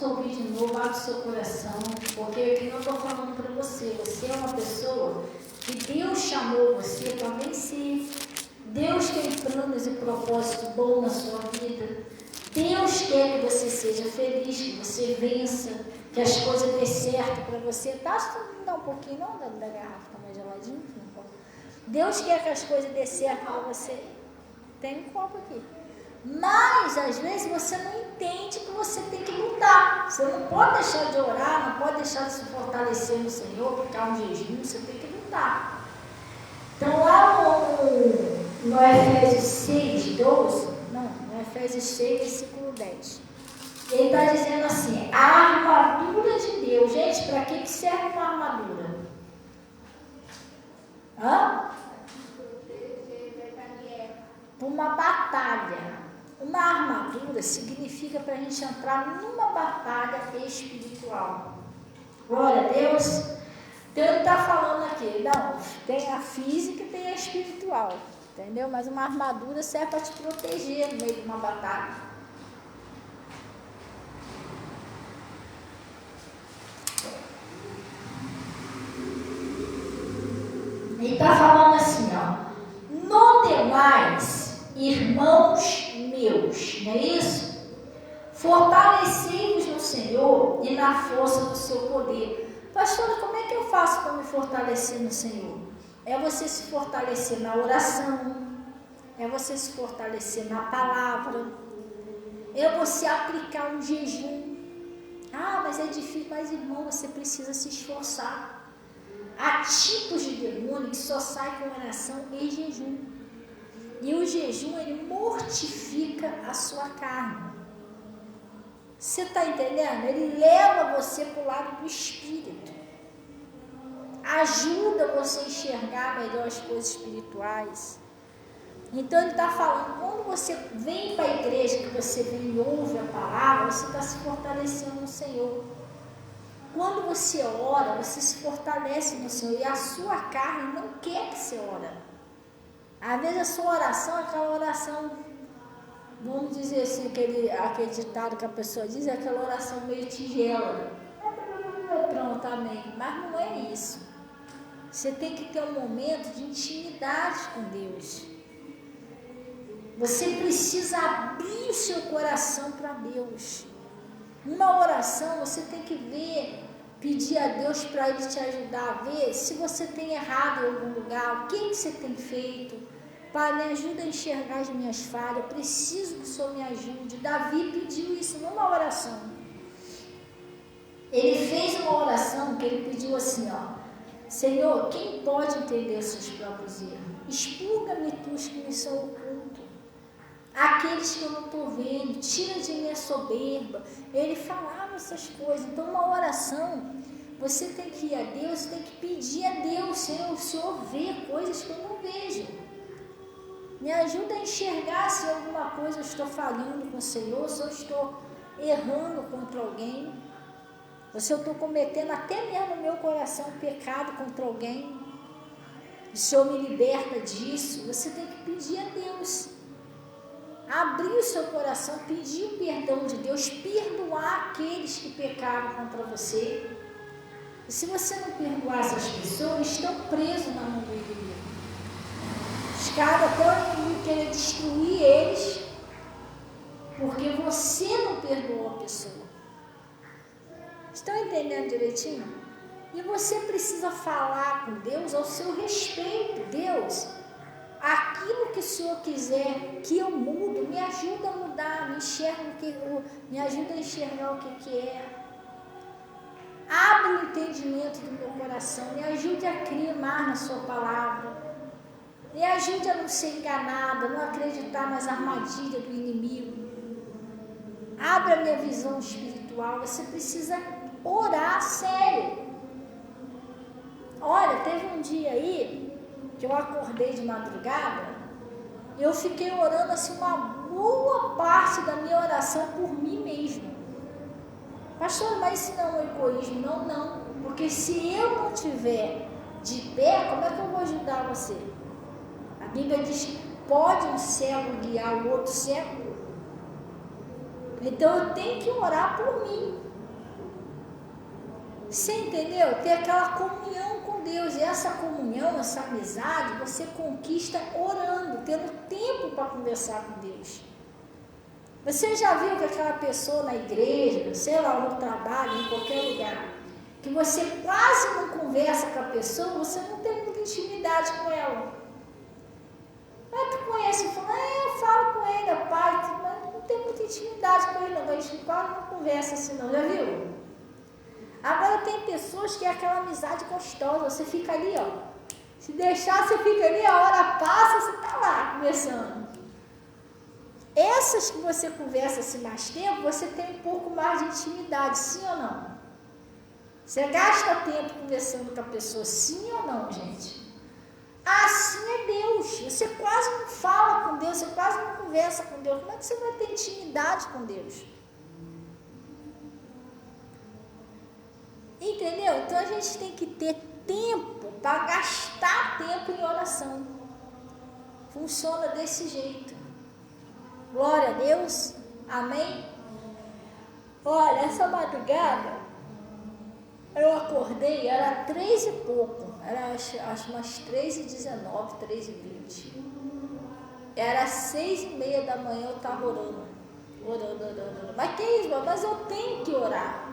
vamos ouvir de novo, abre o seu coração, porque eu não estou falando para você. Você é uma pessoa que Deus chamou você para vencer. Deus tem planos e propósitos bons na sua vida. Deus quer que você seja feliz, que você vença, que as coisas dê certo para você. Dá um pouquinho, não, da garrafa, tá mais geladinho? Deus quer que as coisas dê certo para você. Tem um copo aqui. Mas, às vezes, você não entende que você tem que lutar. Você não pode deixar de orar, não pode deixar de se fortalecer no Senhor, porque há um jejum, você tem que lutar. Então, lá no Efésios 6, 12, não, no Efésios 6, versículo 10, ele está dizendo assim, a armadura de Deus. Gente, para que serve uma armadura? Para uma batalha. Uma armadura significa para a gente entrar numa batalha espiritual. Glória a Deus. Então ele está falando aqui, não, tem a física e tem a espiritual, entendeu? Mas uma armadura serve para te proteger no meio de uma batalha. Ele está falando assim, ó, no demais, irmãos meus, não é isso? Fortalecei-vos no Senhor e na força do seu poder. Pastora, como é que eu faço para me fortalecer no Senhor? É você se fortalecer na oração, é você se fortalecer na palavra, é você aplicar um jejum. Ah, mas é difícil, mas irmão, você precisa se esforçar. Há tipos de demônio que só sai com oração e jejum. E o jejum, ele mortifica a sua carne. Você está entendendo? Ele leva você para o lado do espírito. Ajuda você a enxergar melhor as coisas espirituais. Então ele está falando, quando você vem para a igreja, que você vem e ouve a palavra, você está se fortalecendo no Senhor. Quando você ora, você se fortalece no Senhor. E a sua carne não quer que você ore. Às vezes a sua oração é aquela oração, vamos dizer assim, aquele ditado que a pessoa diz, é aquela oração meio tigela. Pronto, amém. Mas não é isso. Você tem que ter um momento de intimidade com Deus. Você precisa abrir o seu coração para Deus. Numa oração, você tem que ver, pedir a Deus para Ele te ajudar a ver se você tem errado em algum lugar, o que você tem feito. Pai, me ajuda a enxergar as minhas falhas, eu preciso que o Senhor me ajude. Davi pediu isso numa oração. Ele fez uma oração que ele pediu assim, ó, Senhor, quem pode entender os seus próprios erros? Expurga-me os que me são ocultos, aqueles que eu não estou vendo, tira de mim a soberba. Ele falava essas coisas. Então, uma oração, você tem que ir a Deus, tem que pedir a Deus, Senhor, o Senhor vê coisas que eu não vejo. Me ajuda a enxergar se alguma coisa eu estou falhando com o Senhor, se eu estou errando contra alguém, ou se eu estou cometendo até mesmo no meu coração um pecado contra alguém. O Senhor me liberta disso. Você tem que pedir a Deus. Abrir o seu coração, pedir o perdão de Deus, perdoar aqueles que pecaram contra você. E se você não perdoar essas pessoas, estão presos na mão do inimigo. Os caras até o inimigo querer destruir eles, porque você não perdoou a pessoa. Estão entendendo direitinho? E você precisa falar com Deus ao seu respeito. Deus, aquilo que o Senhor quiser que eu mude, me ajuda a mudar, me ajuda a enxergar o que é. Abre o entendimento do meu coração, me ajude a crer mais na sua palavra. Me ajude a não ser enganada, não acreditar nas armadilhas do inimigo. Abra a minha visão espiritual. Você precisa orar sério. Olha, teve um dia aí que eu acordei de madrugada e eu fiquei orando assim uma boa parte da minha oração por mim mesmo. Pastor, mas isso não é um egoísmo? Não. Porque se eu não estiver de pé, como é que eu vou ajudar você? A Bíblia diz, pode um cego guiar o outro cego? Então eu tenho que orar por mim. Você entendeu? Ter aquela comunhão com Deus. E essa comunhão, essa amizade, você conquista orando, tendo tempo para conversar com Deus. Você já viu que aquela pessoa na igreja, sei lá, no trabalho, em qualquer lugar, que você quase não conversa com a pessoa, você não tem muita intimidade com ela. Mas tu conhece e fala, eu falo com ele, é pai, mas não tem muita intimidade com ele, não. A gente quase não conversa assim, não. Já viu? Agora tem pessoas que é aquela amizade gostosa, você fica ali, ó. Se deixar, você fica ali, a hora passa, você tá lá conversando. Essas que você conversa assim mais tempo, você tem um pouco mais de intimidade, sim ou não? Você gasta tempo conversando com a pessoa, sim ou não, gente? Assim é Deus. Você quase não fala com Deus, você quase não conversa com Deus. Como é que você vai ter intimidade com Deus? Entendeu? Então a gente tem que ter tempo para gastar tempo em oração. Funciona desse jeito. Glória a Deus. Amém? Olha, essa madrugada eu acordei, era 3 e pouco. Era acho umas 3h19, 3h20. Era 6h30 da manhã, eu estava orando. Mas que isso, mas eu tenho que orar.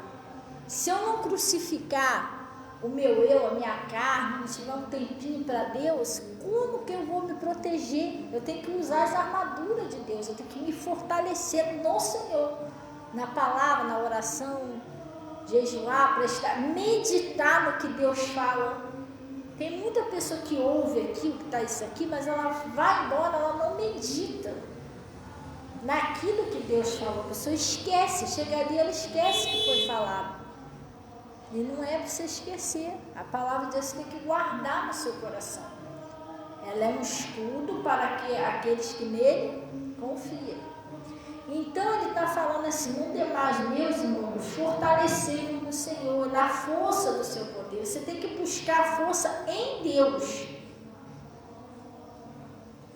Se eu não crucificar o meu eu, a minha carne, não tiver um tempinho para Deus, como que eu vou me proteger? Eu tenho que usar as armaduras de Deus, eu tenho que me fortalecer no Senhor, na palavra, na oração, jejuar, prestar, meditar no que Deus fala. Tem muita pessoa que ouve aqui o que está isso aqui, mas ela vai embora, ela não medita naquilo que Deus falou. A pessoa esquece, chega ali, ela esquece que foi falado. E não é para você esquecer. A palavra de Deus você tem que guardar no seu coração. Ela é um escudo para aqueles que nele confiam. Então ele está falando assim, não demais, meus irmãos, fortalecei-vos no Senhor, na força do seu poder. Você tem que buscar força em Deus.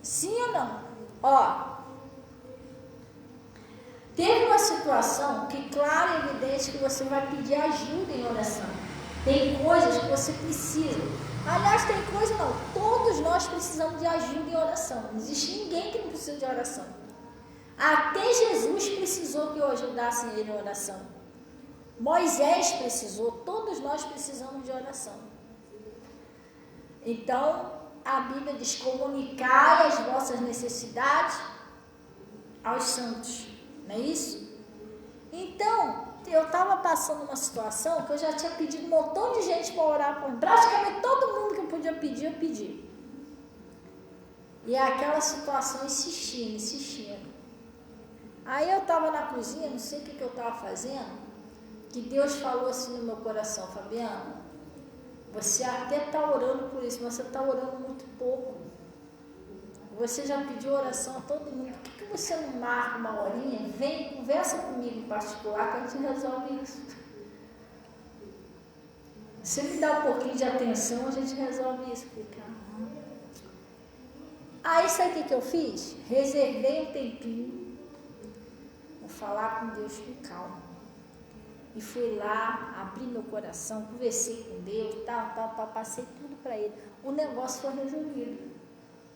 Sim ou não? Ó, teve uma situação que, claro e evidente, que você vai pedir ajuda em oração. Tem coisas que você precisa. Aliás, tem coisa não. Todos nós precisamos de ajuda em oração. Não existe ninguém que não precisa de oração. Até Jesus precisou que eu ajudasse ele em oração. Moisés precisou. Todos nós precisamos de oração. Então, a Bíblia diz, comunicai as vossas necessidades aos santos. Não é isso? Então, eu estava passando uma situação que eu já tinha pedido um montão de gente para orar por mim. Praticamente todo mundo que eu podia pedir, eu pedi. E aquela situação insistindo. Aí eu estava na cozinha, não sei o que eu estava fazendo, que Deus falou assim no meu coração, Fabiana, você até está orando por isso, mas você está orando muito pouco. Você já pediu oração a todo mundo, por que você não marca uma horinha, vem, conversa comigo em particular, que a gente resolve isso. Se me dá um pouquinho de atenção, a gente resolve isso. Aí sabe o que eu fiz? Reservei um tempinho, vou falar com Deus com calma. E fui lá, abri meu coração, conversei com Deus, passei tudo para Ele. O negócio foi resolvido.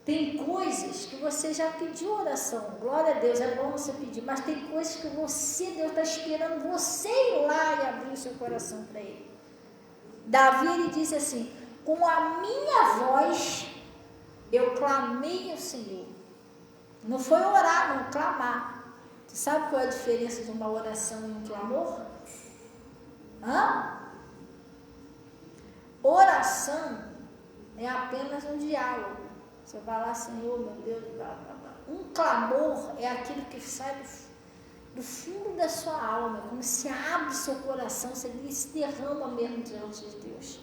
Tem coisas que você já pediu oração, glória a Deus, é bom você pedir, mas tem coisas que Deus está esperando você ir lá e abrir o seu coração para Ele. Davi, ele disse assim, com a minha voz eu clamei ao Senhor. Não foi orar, não, clamar. Você sabe qual é a diferença de uma oração e um clamor? Oração é apenas um diálogo. Você vai lá, Senhor, meu Deus, blá, blá, blá. Um clamor é aquilo que sai do fundo da sua alma, como se abre o seu coração, você se derrama mesmo diante de Deus.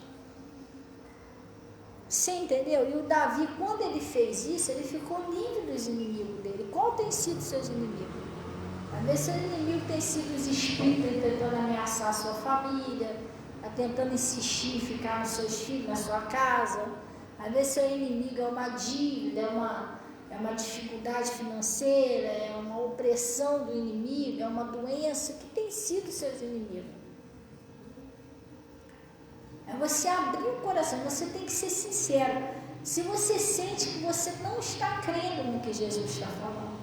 Você entendeu? E o Davi, quando ele fez isso, ele ficou livre dos inimigos dele. Qual tem sido seus inimigos? Às vezes seu inimigo tem sido os espíritos tentando ameaçar a sua família, tentando insistir em ficar nos seus filhos, na sua casa. Às vezes seu inimigo é uma dívida, é uma dificuldade financeira, é uma opressão do inimigo, é uma doença. Que tem sido seus inimigos? É você abrir o coração, você tem que ser sincero. Se você sente que você não está crendo no que Jesus está falando,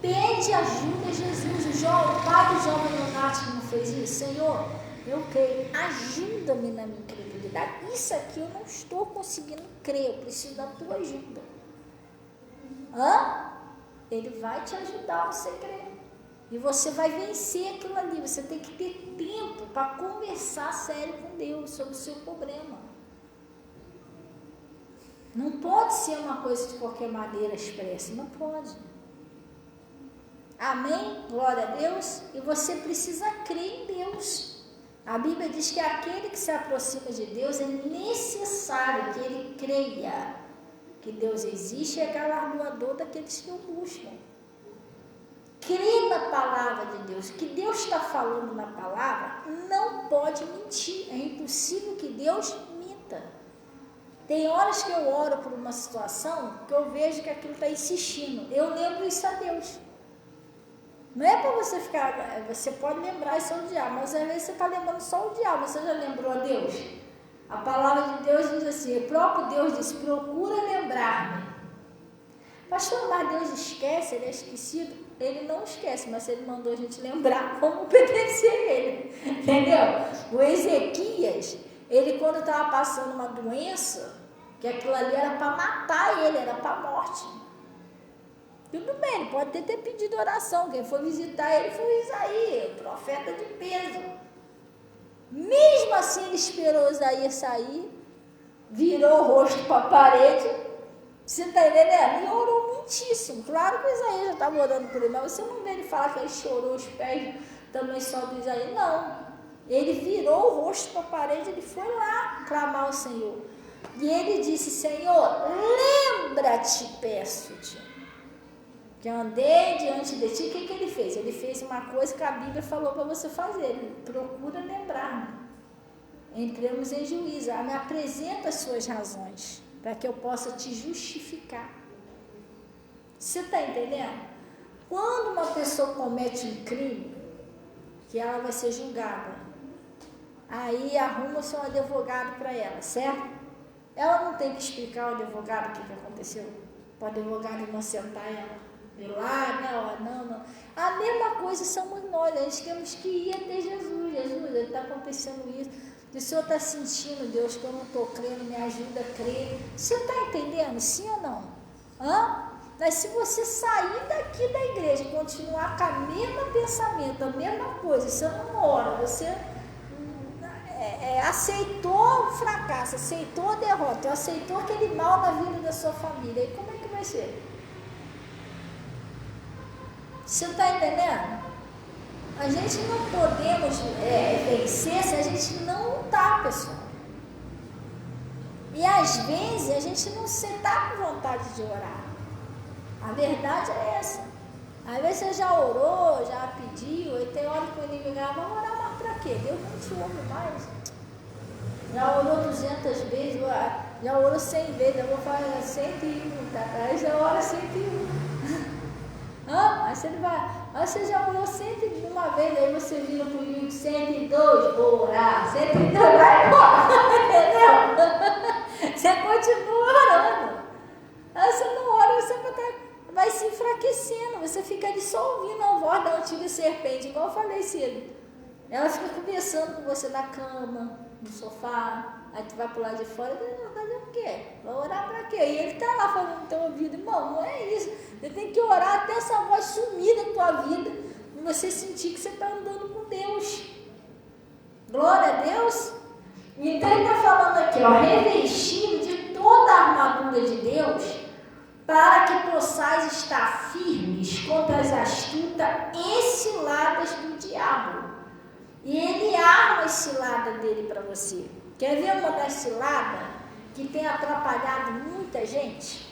pede ajuda a Jesus. O pai do jovem lunático não fez isso? Senhor, eu creio, ajuda-me na minha incredulidade. Isso aqui eu não estou conseguindo crer, eu preciso da tua ajuda. Ele vai te ajudar a você crer. E você vai vencer aquilo ali. Você tem que ter tempo para conversar sério com Deus sobre o seu problema. Não pode ser uma coisa de qualquer maneira expressa. Não pode. Amém? Glória a Deus. E você precisa crer em Deus. A Bíblia diz que aquele que se aproxima de Deus é necessário que ele creia que Deus existe e é galardoador daqueles que o buscam. Crê na palavra de Deus. O que Deus está falando na palavra não pode mentir. É impossível que Deus minta. Tem horas que eu oro por uma situação que eu vejo que aquilo está insistindo. Eu lembro isso a Deus. Não é para você ficar... Você pode lembrar isso ao diabo, mas às vezes você está lembrando só o diabo. Você já lembrou a Deus? A palavra de Deus diz assim, o próprio Deus diz, procura lembrar-me. Pastor, mas Deus esquece, ele é esquecido? Ele não esquece, mas se ele mandou a gente lembrar, vamos obedecer ele. Entendeu? O Ezequias, ele quando estava passando uma doença, que aquilo ali era para matar ele, era para a morte. Tudo bem, ele pode ter pedido oração. Quem foi visitar ele foi Isaías, profeta de peso. Mesmo assim, ele esperou Isaías sair, virou o rosto para a parede. Você está entendendo? E orou muitíssimo. Claro que o Isaías já estava orando por ele, mas você não vê ele falar que ele chorou os pés também só do Isaías. Não. Ele virou o rosto para a parede, ele foi lá clamar ao Senhor. E ele disse, Senhor, lembra-te, peço-te, que eu andei diante de ti. O que ele fez? Ele fez uma coisa que a Bíblia falou para você fazer. Ele procura lembrar-me. Entremos em juízo. Me apresenta as suas razões, para que eu possa te justificar. Você está entendendo? Quando uma pessoa comete um crime, que ela vai ser julgada, aí arruma-se um advogado para ela, certo? Ela não tem que explicar ao advogado o que aconteceu, para o advogado inocentar ela. Não. A mesma coisa somos nós, a gente temos que ir até Jesus. Jesus, está acontecendo isso. O Senhor está sentindo, Deus, que eu não estou crendo, me ajuda a crer. Você está entendendo, sim ou não? Mas se você sair daqui da igreja e continuar com o mesmo pensamento, a mesma coisa, você não ora, você aceitou o fracasso, aceitou a derrota, aceitou aquele mal na vida da sua família, e como é que vai ser? Você está entendendo? A gente não podemos vencer se a gente não lutar, pessoal. E às vezes a gente não está com vontade de orar. A verdade é essa. Às vezes você já orou, já pediu, e tem hora que o inimigo vamos orar mais para quê? Deus não te ouve mais. Já orou 200 vezes, já orou 100 vezes, eu vou falar 101, tá? Aí já ora 101. Aí você já orou 101 vez, aí você vira pro inimigo 102, vou orar, 102, vai embora, entendeu? Você continua orando. Aí você não ora, você vai se enfraquecendo, você fica ali só ouvindo a voz da antiga serpente, igual eu falei cedo. Ela fica conversando com você na cama, no sofá, aí tu vai pro lado de fora, vai fazer o quê? Vai orar pra quê? E ele tá lá falando no teu ouvido, irmão, não é isso. Você tem que orar até essa voz sumir da tua vida, e você sentir que você está andando com Deus. Glória a Deus. Então ele está falando aqui, revestindo de toda a armadura de Deus, para que possais estar firmes contra as astutas e ciladas do diabo. E ele arma as ciladas dele para você. Quer ver uma das ciladas que tem atrapalhado muita gente?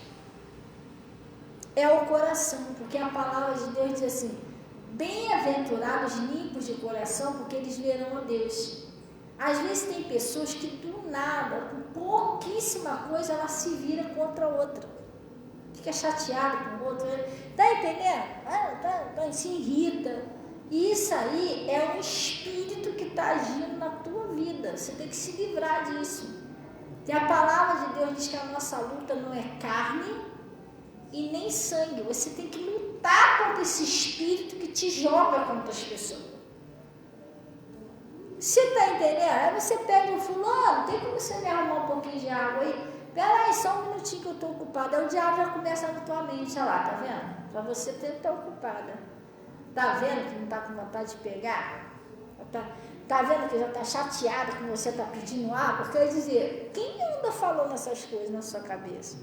É o coração, porque a palavra de Deus diz assim, bem-aventurados limpos de coração, porque eles verão a Deus. Às vezes tem pessoas que do nada, com pouquíssima coisa, ela se vira contra a outra. Fica chateada com o outro. Está entendendo? Se irrita. E isso aí é um espírito que está agindo na tua vida. luta, você tem que se livrar disso. E a palavra de Deus diz que a nossa luta não é carne e nem sangue. Você tem que lutar contra esse espírito que te joga contra as pessoas. Você está entendendo? Aí você pega o fulano, tem como você me arrumar um pouquinho de água aí? Peraí, só um minutinho que eu estou ocupada. Aí o diabo já começa na tua mente, olha lá, tá vendo? Para você ter que estar ocupada. Tá vendo que não está com vontade de pegar? Tá vendo que já está chateada que você está pedindo água? Quer dizer, quem anda falando essas coisas na sua cabeça?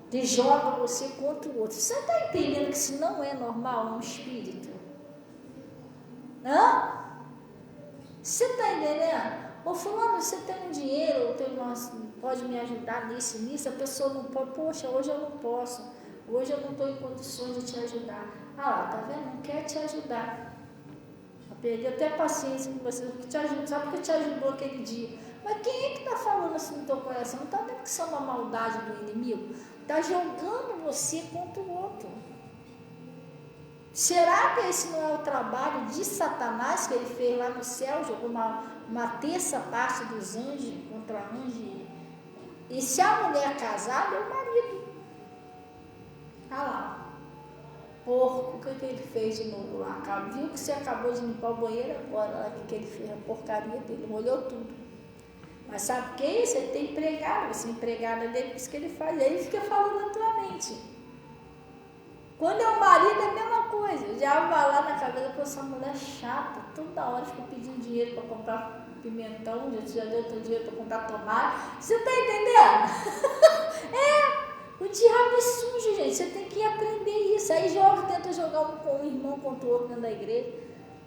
Que joga você contra o outro. Você está entendendo que isso não é normal, é um espírito? Hã? Você está entendendo? Ô fulano, você tem um dinheiro, pode me ajudar nisso, nisso, a pessoa não pode, poxa, hoje eu não posso, hoje eu não estou em condições de te ajudar. Ah lá, tá vendo? Não quer te ajudar. Perdeu até a paciência com você, que te ajuda, sabe porque te ajudou aquele dia. Mas quem é que está falando assim no teu coração? Não está vendo que isso é uma maldade do inimigo? Está jogando você contra o outro. Será que esse não é o trabalho de Satanás que ele fez lá no céu? Jogou uma terça parte dos anjos contra anjos. E se a mulher casada é o marido. Olha lá. Porco, o que ele fez de novo lá? Viu que você acabou de limpar o banheiro agora, lá que ele fez a porcaria dele, molhou tudo. Mas sabe o que é isso? Ele tem empregado, você é empregada dele, por isso que ele faz. Aí ele fica falando na tua mente. Quando é o marido, é a mesma coisa. O diabo vai lá na cabeça, pô, essa mulher chata, toda hora fica pedindo dinheiro para comprar pimentão, já deu outro dinheiro para comprar tomate. Você está entendendo? O diabo é sujo, gente. Você tem que aprender isso. Aí tenta jogar um irmão contra o outro dentro da igreja.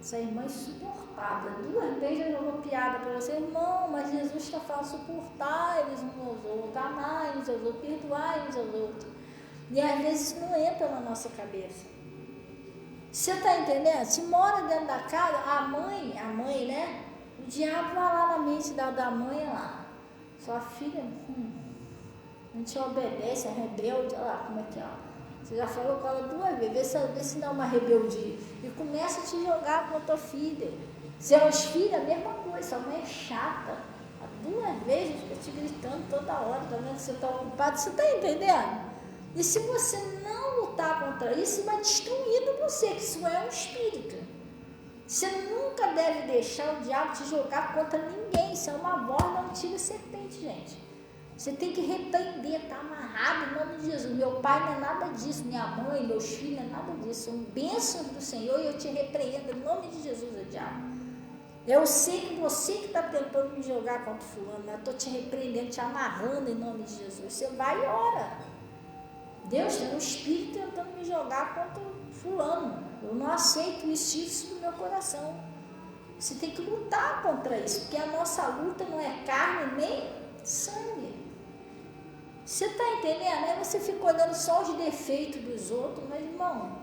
Essa irmã é insuportável. 2 vezes já jogou piada para você. Irmão, mas Jesus está falando suportar eles uns aos outros, amar uns aos outros, perdoar uns aos outros. E às vezes não entra na nossa cabeça. Você está entendendo? Se mora dentro da casa, a mãe, né? O diabo vai lá na mente da mãe lá. Sua filha, não te obedece, é rebelde, olha lá como é que é. Você já falou com ela 2 vezes, vê se não é uma rebeldia. E começa a te jogar com a tua filha. Seus filhos, a mesma coisa, sua mãe é chata. 2 vezes fica te gritando toda hora, tá vendo que você está ocupado, você está entendendo? E se você não lutar contra isso, vai destruindo você, que isso é um espírito. Você nunca deve deixar o diabo te jogar contra ninguém, isso é uma voz da antiga serpente, gente. Você tem que repreender, está amarrado em nome de Jesus. Meu pai não é nada disso, minha mãe, meus filhos, não é nada disso. São bênçãos do Senhor e eu te repreendo em nome de Jesus, o diabo. Eu sei que você que está tentando me jogar contra o fulano, eu estou te repreendendo, te amarrando em nome de Jesus. Você vai e ora. Deus tem um espírito tentando me jogar contra o fulano. Eu não aceito isso do meu coração. Você tem que lutar contra isso, porque a nossa luta não é carne nem sangue. Você está entendendo? Aí você fica olhando só os defeitos dos outros, mas irmão,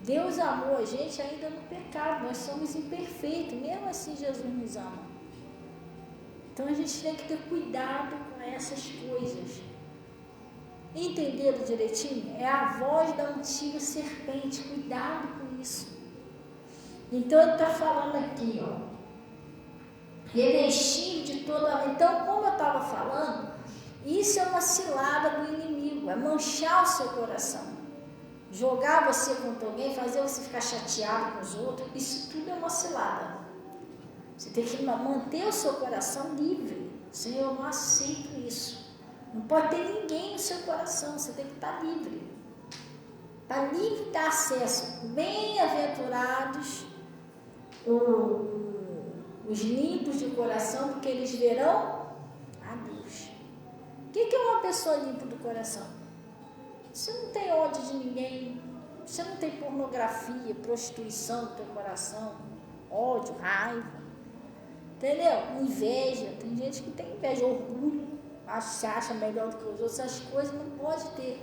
Deus amou a gente ainda no pecado, nós somos imperfeitos, mesmo assim Jesus nos ama. Então a gente tem que ter cuidado com essas coisas. Entenderam direitinho? É a voz da antiga serpente, cuidado com isso. Então ele está falando aqui, ó, revestido de toda. Então, como eu estava falando, isso é uma cilada do inimigo, é manchar o seu coração, jogar você contra alguém, fazer você ficar chateado com os outros. Isso tudo é uma cilada. Você tem que manter o seu coração livre. Senhor, eu não aceito isso. Não pode ter ninguém no seu coração, você tem que estar livre. Está livre, dá acesso. Bem-aventurados os limpos de coração, porque eles verão a Deus. O que é uma pessoa limpa do coração? Você não tem ódio de ninguém, você não tem pornografia, prostituição no teu coração, ódio, raiva, entendeu? Inveja, tem gente que tem inveja, orgulho, se acha melhor do que os outros, essas coisas não pode ter.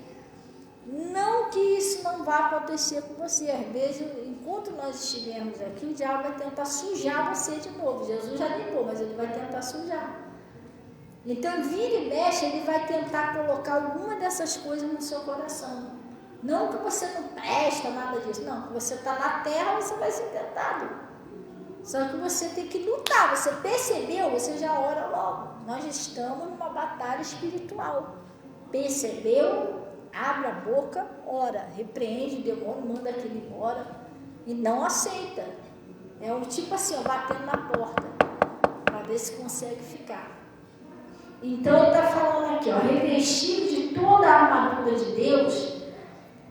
Não que isso não vá acontecer com você. Às vezes, enquanto nós estivermos aqui, o diabo vai tentar sujar você de novo. Jesus já limpou, mas ele vai tentar sujar. Então, vira e mexe, ele vai tentar colocar alguma dessas coisas no seu coração. Não que você não presta nada disso, não. Que você está na terra, você vai ser tentado. Só que você tem que lutar. Você percebeu, você já ora logo. Nós estamos numa batalha espiritual. Percebeu? Abre a boca, ora. Repreende o demônio, manda aquele embora. E não aceita. É um tipo assim, ó, batendo na porta. Para ver se consegue ficar. Então ele está falando aqui, ó, revestido de toda a armadura de Deus,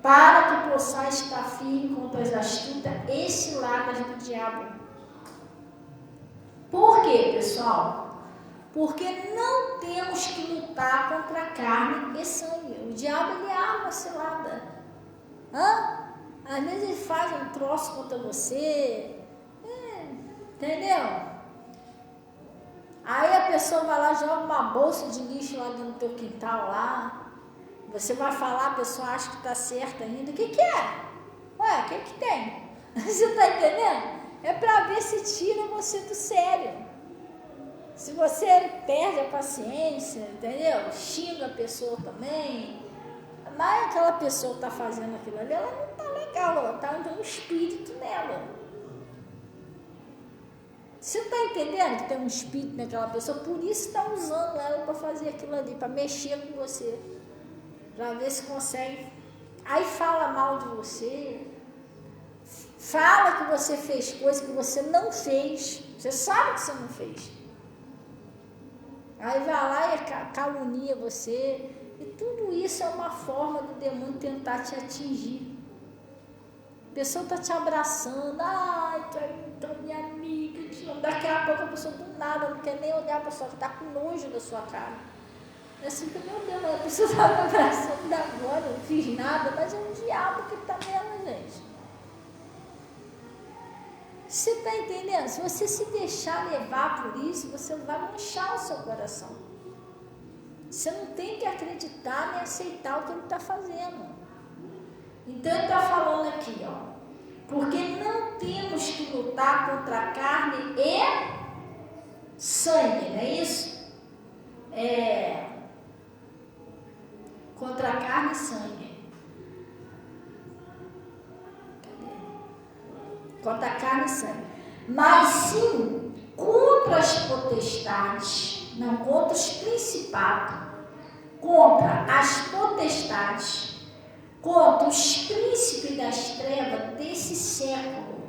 para que possais estar firme contra as astutas e ciladas do diabo. Por quê, pessoal? Porque não temos que lutar contra carne e sangue. O diabo, ele arma cilada. Às vezes ele faz um troço contra você. Entendeu? Aí a pessoa vai lá, joga uma bolsa de lixo lá dentro do teu quintal lá. Você vai falar, a pessoa acha que está certa ainda. O que é? Ué, o que tem? Você está entendendo? É para ver se tira você do sério. Se você perde a paciência, entendeu? Xinga a pessoa também. Mas aquela pessoa que está fazendo aquilo ali, ela não está legal, ela está dando um espírito nela. Você está entendendo que tem um espírito naquela pessoa? Por isso está usando ela para fazer aquilo ali, para mexer com você. Para ver se consegue. Aí fala mal de você. Fala que você fez coisa que você não fez. Você sabe que você não fez. Aí vai lá e calunia você. E tudo isso é uma forma do demônio tentar te atingir. A pessoa está te abraçando. Ai, tu é minha amiga. Daqui a pouco a pessoa do nada não quer nem olhar a pessoa que está com nojo da sua cara. É assim que, meu Deus, a pessoa está me abraçando agora, eu não fiz nada, mas é um diabo que está nela, gente. Você está entendendo? Se você se deixar levar por isso, você vai manchar o seu coração. Você não tem que acreditar nem aceitar o que ele está fazendo. Então ele está falando aqui, ó. Porque não temos que lutar contra a carne e sangue, não é isso? Contra a carne e sangue. Cadê? Contra a carne e sangue. Mas sim contra as potestades, não contra os principados, contra as potestades, contra os príncipes das trevas desse século,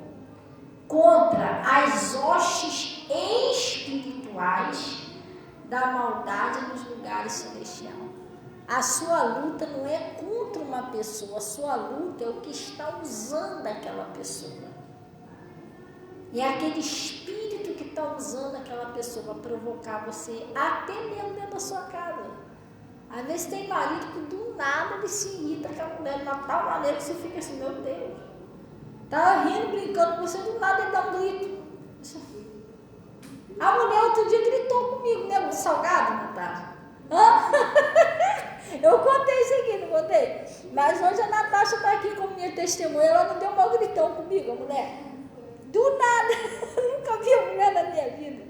contra as hostes espirituais da maldade nos lugares celestiais. A sua luta não é contra uma pessoa, a sua luta é o que está usando aquela pessoa. É aquele espírito que está usando aquela pessoa para provocar você, até mesmo dentro da sua casa. Às vezes tem marido que do nada ele se irrita com a mulher de uma tal maneira que você fica assim, meu Deus. Tá rindo, brincando com você, do nada ele dá um grito. A mulher outro dia gritou comigo, né? Um salgado, Natasha. Eu contei isso aqui, não contei? Mas hoje a Natasha está aqui como minha testemunha, ela não deu um gritão comigo, a mulher. Do nada, eu nunca vi a mulher na minha vida.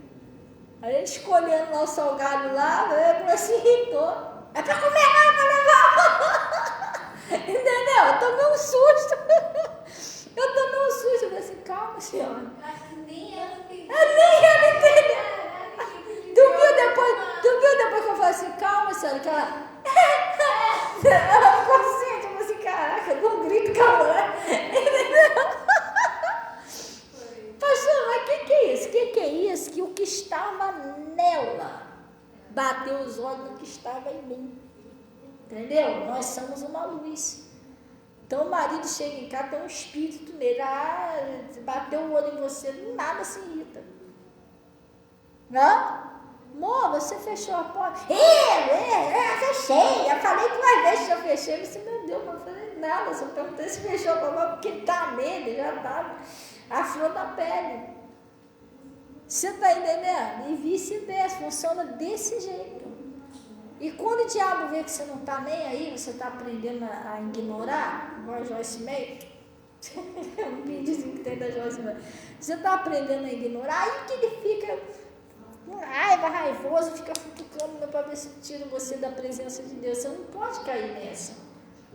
A gente escolhendo lá o salgado lá, ela se irritou. É pra comer, não, pra levar. Entendeu? Eu tomei um susto. Eu falei assim, calma, senhora. Acho que nem ela entendeu. Nem ela entendeu. Tu viu depois que eu falei assim, calma, senhora, que ela... Ela ficou assim, tipo assim, caraca, eu dou um grito com a mulher. Entendeu? Pastor, mas o que é isso? O que é isso? Que o que estava nela bateu os olhos no que estava em mim. Entendeu? Nós somos uma luz. Então o marido chega em casa, tem um espírito nele. Bateu o olho em você, nada se irrita. Não? Amor, você fechou a porta? Fechei. Eu falei que uma vez que eu fechei. Você, meu Deus, não falei nada. Só perguntei se fechou a porta, porque tá nele, já tá a flor da pele. Você está entendendo? E vice-versa, funciona desse jeito. E quando o diabo vê que você não está nem aí, você está aprendendo a ignorar, igual a Joyce Meyer, um videozinho que tem da Joyce Meyer, você está aprendendo a ignorar, aí que ele fica com raiva, raivoso, fica futucando para ver se tira você da presença de Deus. Você não pode cair nessa.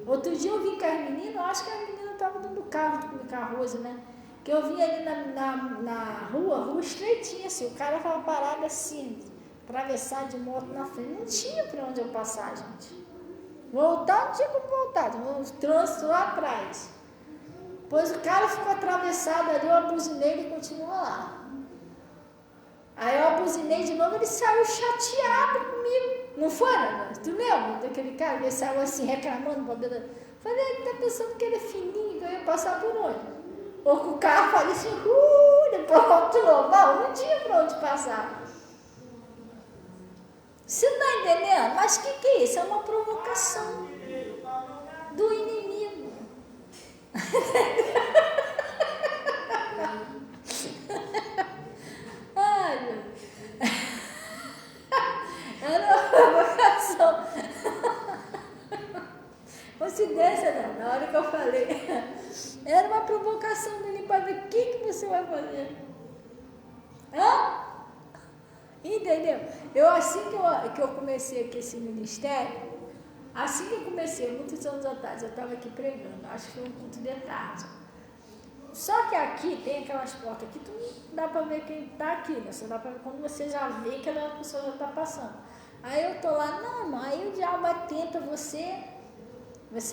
Outro dia eu vi com as meninas, eu acho que as meninas estavam dando carro com arroz, né? que eu vi ali na rua estreitinha, assim, o cara estava parado assim, atravessar de moto na frente, não tinha para onde eu passar, gente. Voltar não tinha como voltar, o trânsito lá atrás. Pois o cara ficou atravessado ali, eu abuzinei, ele continua lá. Aí eu abuzinei de novo, ele saiu chateado comigo. Não foi, Ana? Tu lembra daquele cara? Ele saiu assim, reclamando. Falei, ele tá pensando que ele é fininho, que eu ia passar por onde? Ou que o carro falou assim, depois continuou. Não tinha pra onde passar. Você tá entendendo? Mas o que é isso? É uma provocação do inimigo. Ai, meu Deus. Era uma provocação. Coincidência não, na hora que eu falei. Era uma provocação dele para ver o que você vai fazer. Hã? Entendeu? Eu, assim que eu comecei aqui esse ministério, assim que eu comecei, muitos anos atrás, eu estava aqui pregando, acho que foi um culto de tarde. Só que aqui tem aquelas portas aqui, tu não dá para ver quem está aqui, né? Só dá para ver quando você já vê que a pessoa já está passando. Aí eu tô lá, não, irmão, aí o diabo atenta você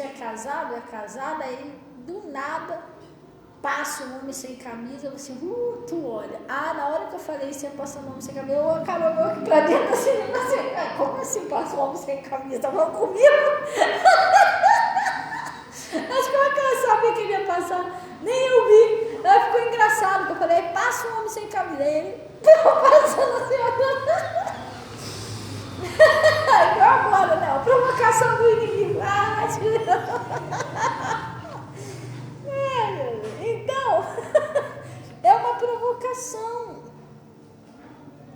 é casado, aí do nada passa um homem sem camisa, você, tu olha. Na hora que eu falei isso, ia passar um homem sem camisa, eu caramba aqui pra dentro assim, como assim passa um homem sem camisa? Tá falando comigo? Mas como é que eu sabia que ele ia passar? Nem eu vi. Aí ficou engraçado, que eu falei, passa um homem sem camisa. Aí ele, passando assim, igual agora, né? A provocação do inimigo. Então, é uma provocação.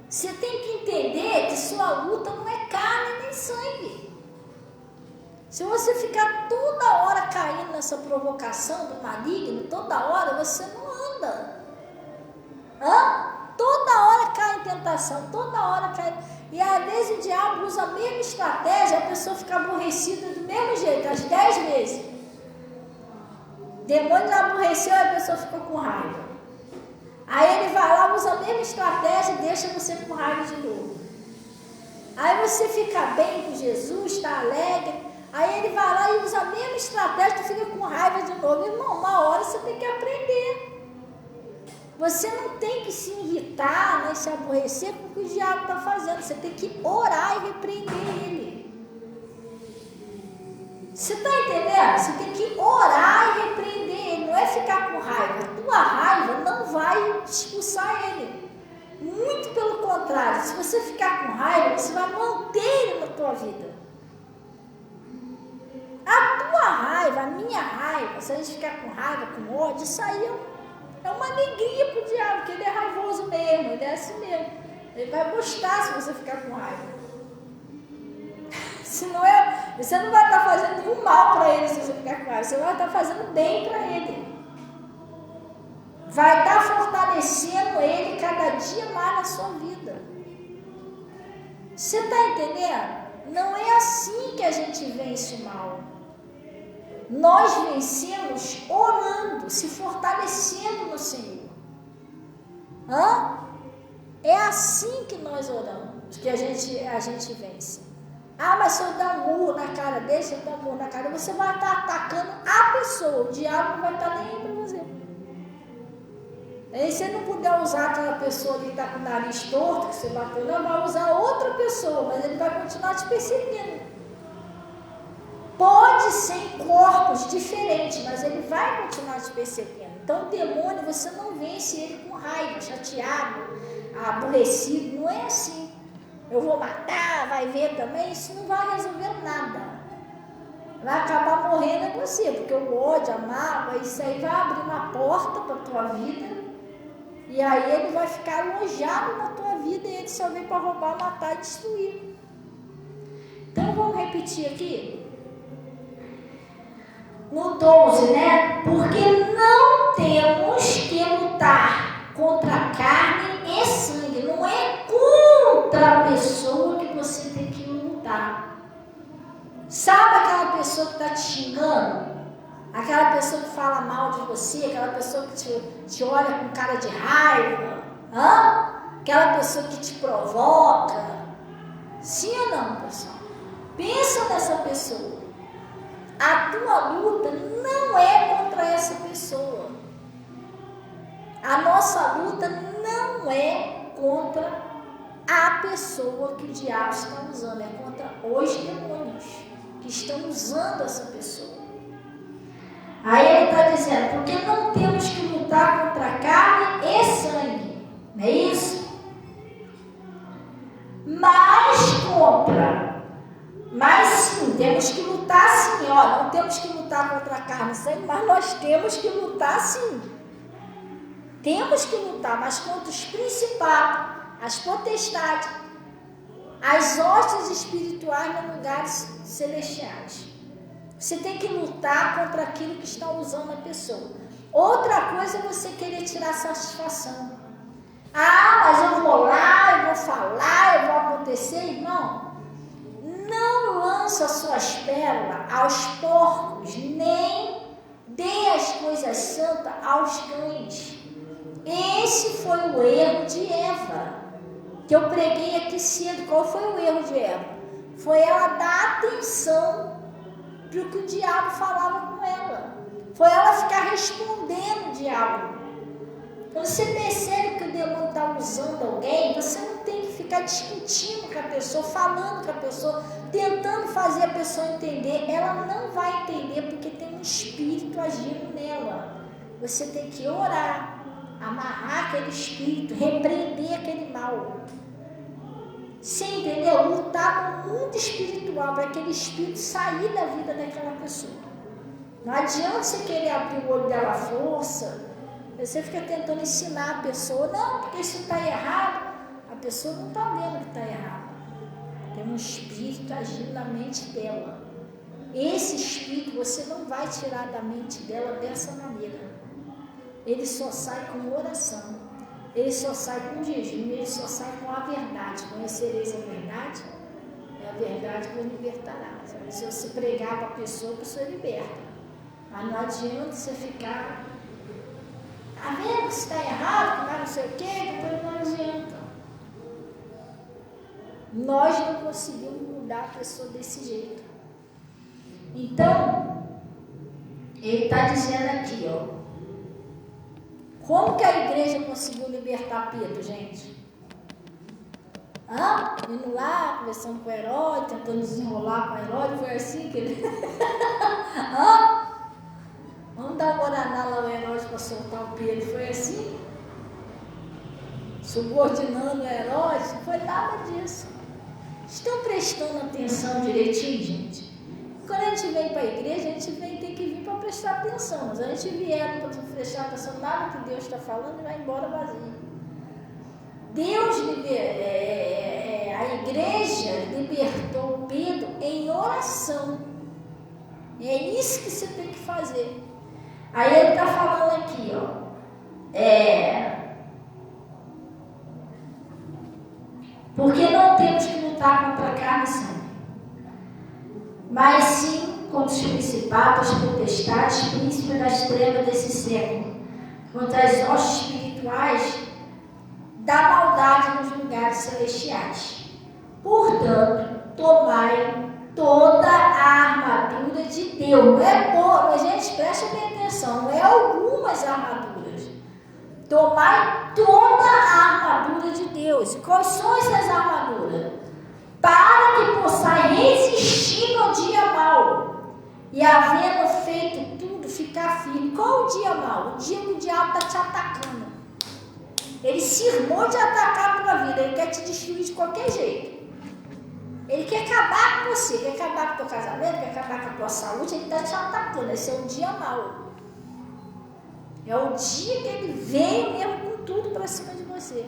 Você tem que entender que sua luta não é carne nem sangue. Se você ficar toda hora caindo nessa provocação do maligno, toda hora você não anda. Toda hora cai em tentação, toda hora cai. E às vezes o diabo usa a mesma estratégia, a pessoa fica aborrecida do mesmo jeito, às 10 vezes. Demônio aborreceu e a pessoa ficou com raiva. Aí ele vai lá, usa a mesma estratégia e deixa você com raiva de novo. Aí você fica bem com Jesus, está alegre. Aí ele vai lá e usa a mesma estratégia, tu fica com raiva de novo. Irmão, uma hora você tem que aprender. Você não tem que se irritar, nem se aborrecer com o que o diabo está fazendo. Você tem que orar e repreender ele. Você está entendendo? Você tem que orar e repreender ele. Não é ficar com raiva. A tua raiva não vai expulsar ele. Muito pelo contrário. Se você ficar com raiva, você vai manter ele na tua vida. A tua raiva, a minha raiva, se a gente ficar com raiva, com ódio, isso aí é uma alegria pro diabo, porque ele é raivoso mesmo, ele é assim mesmo. Ele vai gostar se você ficar com raiva. Se não é, você não vai estar fazendo nenhum mal para ele se você ficar com raiva, você vai estar fazendo bem para ele. Vai estar fortalecendo ele cada dia mais na sua vida. Você está entendendo? Não é assim que a gente vence o mal. Nós vencemos orando, se fortalecendo no Senhor. É assim que nós oramos, que a gente vence. Mas se eu dar um murro na cara dele, se eu dar um murro na cara, você vai estar atacando a pessoa, o diabo não vai estar nem aí para você. Aí você não puder usar aquela pessoa que está com o nariz torto, que você bateu, não, vai usar outra pessoa, mas ele vai continuar te perseguindo. Pode ser em corpos diferentes, mas ele vai continuar te perseguindo. Então o demônio, você não vence ele com raiva, chateado, aborrecido, não é assim. Eu vou matar, vai ver também, isso não vai resolver nada. Vai acabar morrendo em você, porque o ódio, a mágoa, isso aí vai abrir uma porta para a tua vida, e aí ele vai ficar alojado na tua vida, e ele só vem para roubar, matar e destruir. Então vamos repetir aqui. No 12, né? Porque não temos que lutar contra carne e sangue. Não é contra a pessoa que você tem que lutar. Sabe aquela pessoa que está te xingando? aquela pessoa que fala mal de você, aquela pessoa que te olha com cara de raiva, aquela pessoa que te provoca. Sim ou não, pessoal? Pensa nessa pessoa. A tua luta não é contra essa pessoa. A nossa luta não é contra a pessoa que o diabo está usando, é contra os demônios que estão usando essa pessoa. Aí ele está dizendo, porque não temos que lutar contra carne e sangue, não é isso? Mas sim, temos que lutar sim, não temos que lutar contra carne e sangue, mas nós temos que lutar sim. Temos que lutar, mas contra os principados, as potestades, as hostes espirituais nos lugares celestiais. Você tem que lutar contra aquilo que está usando a pessoa. Outra coisa é você querer tirar satisfação. Mas eu vou lá, eu vou falar, eu vou acontecer. Irmão, não lança suas pérolas aos porcos, nem dê as coisas santas aos cães. Esse foi o erro de Eva, que eu preguei aqui cedo. Qual foi o erro de Eva? Foi ela dar atenção para o que o diabo falava com ela. Foi ela ficar respondendo o diabo. Quando você percebe que o demônio está usando alguém, você não tem que ficar discutindo com a pessoa, falando com a pessoa, tentando fazer a pessoa entender. Ela não vai entender porque tem um espírito agindo nela. Você tem que orar, amarrar aquele espírito, repreender aquele mal. Você entendeu? Lutar no mundo espiritual para aquele espírito sair da vida daquela pessoa. Não adianta você querer abrir o olho dela à força. Você fica tentando ensinar a pessoa, não, porque isso está errado. A pessoa não está vendo que está errado. Tem um espírito agindo na mente dela. Esse espírito você não vai tirar da mente dela dessa maneira. Ele só sai com oração. Ele só sai com jejum, ele só sai com a verdade. Conhecereis a verdade, e a verdade vos libertará. Se você pregar para a pessoa liberta. Mas não adianta você ficar, vendo que está errado, que não sei o quê, depois não adianta. Nós não conseguimos mudar a pessoa desse jeito. Então, ele está dizendo aqui, como que a igreja conseguiu libertar Pedro, gente? Indo lá, conversando com o Herói, tentando desenrolar com o Herói, foi assim que ele... Vamos dar uma guaraná lá ao Herói para soltar o Pedro, foi assim? Subordinando o Herói, não foi nada disso. Estão prestando atenção direitinho, gente? Quando a gente vem para a igreja, a gente tem que vir para prestar atenção. Mas a gente vier para prestar atenção, nada que Deus está falando e vai embora vazio. A igreja libertou Pedro em oração. É isso que você tem que fazer. Aí ele está falando aqui, porque não temos que lutar contra a carne e sangue, mas sim contra os principados, potestades, príncipes das trevas desse século, contra as hostes espirituais da maldade nos lugares celestiais. Portanto, tomai toda a armadura de Deus. Não é boa, gente, presta bem atenção, não é algumas armaduras. Tomai toda a armadura de Deus. E quais são essas armaduras? Para que possais resistir no dia mau e, havendo feito tudo, ficar firme. Qual o dia mau? O dia que o diabo está te atacando. Ele cismou de atacar a tua vida, ele quer te destruir de qualquer jeito. Ele quer acabar com você, quer acabar com o teu casamento, quer acabar com a tua saúde, ele está te atacando. Esse é o dia mau. É o dia que ele veio mesmo com tudo para cima de você.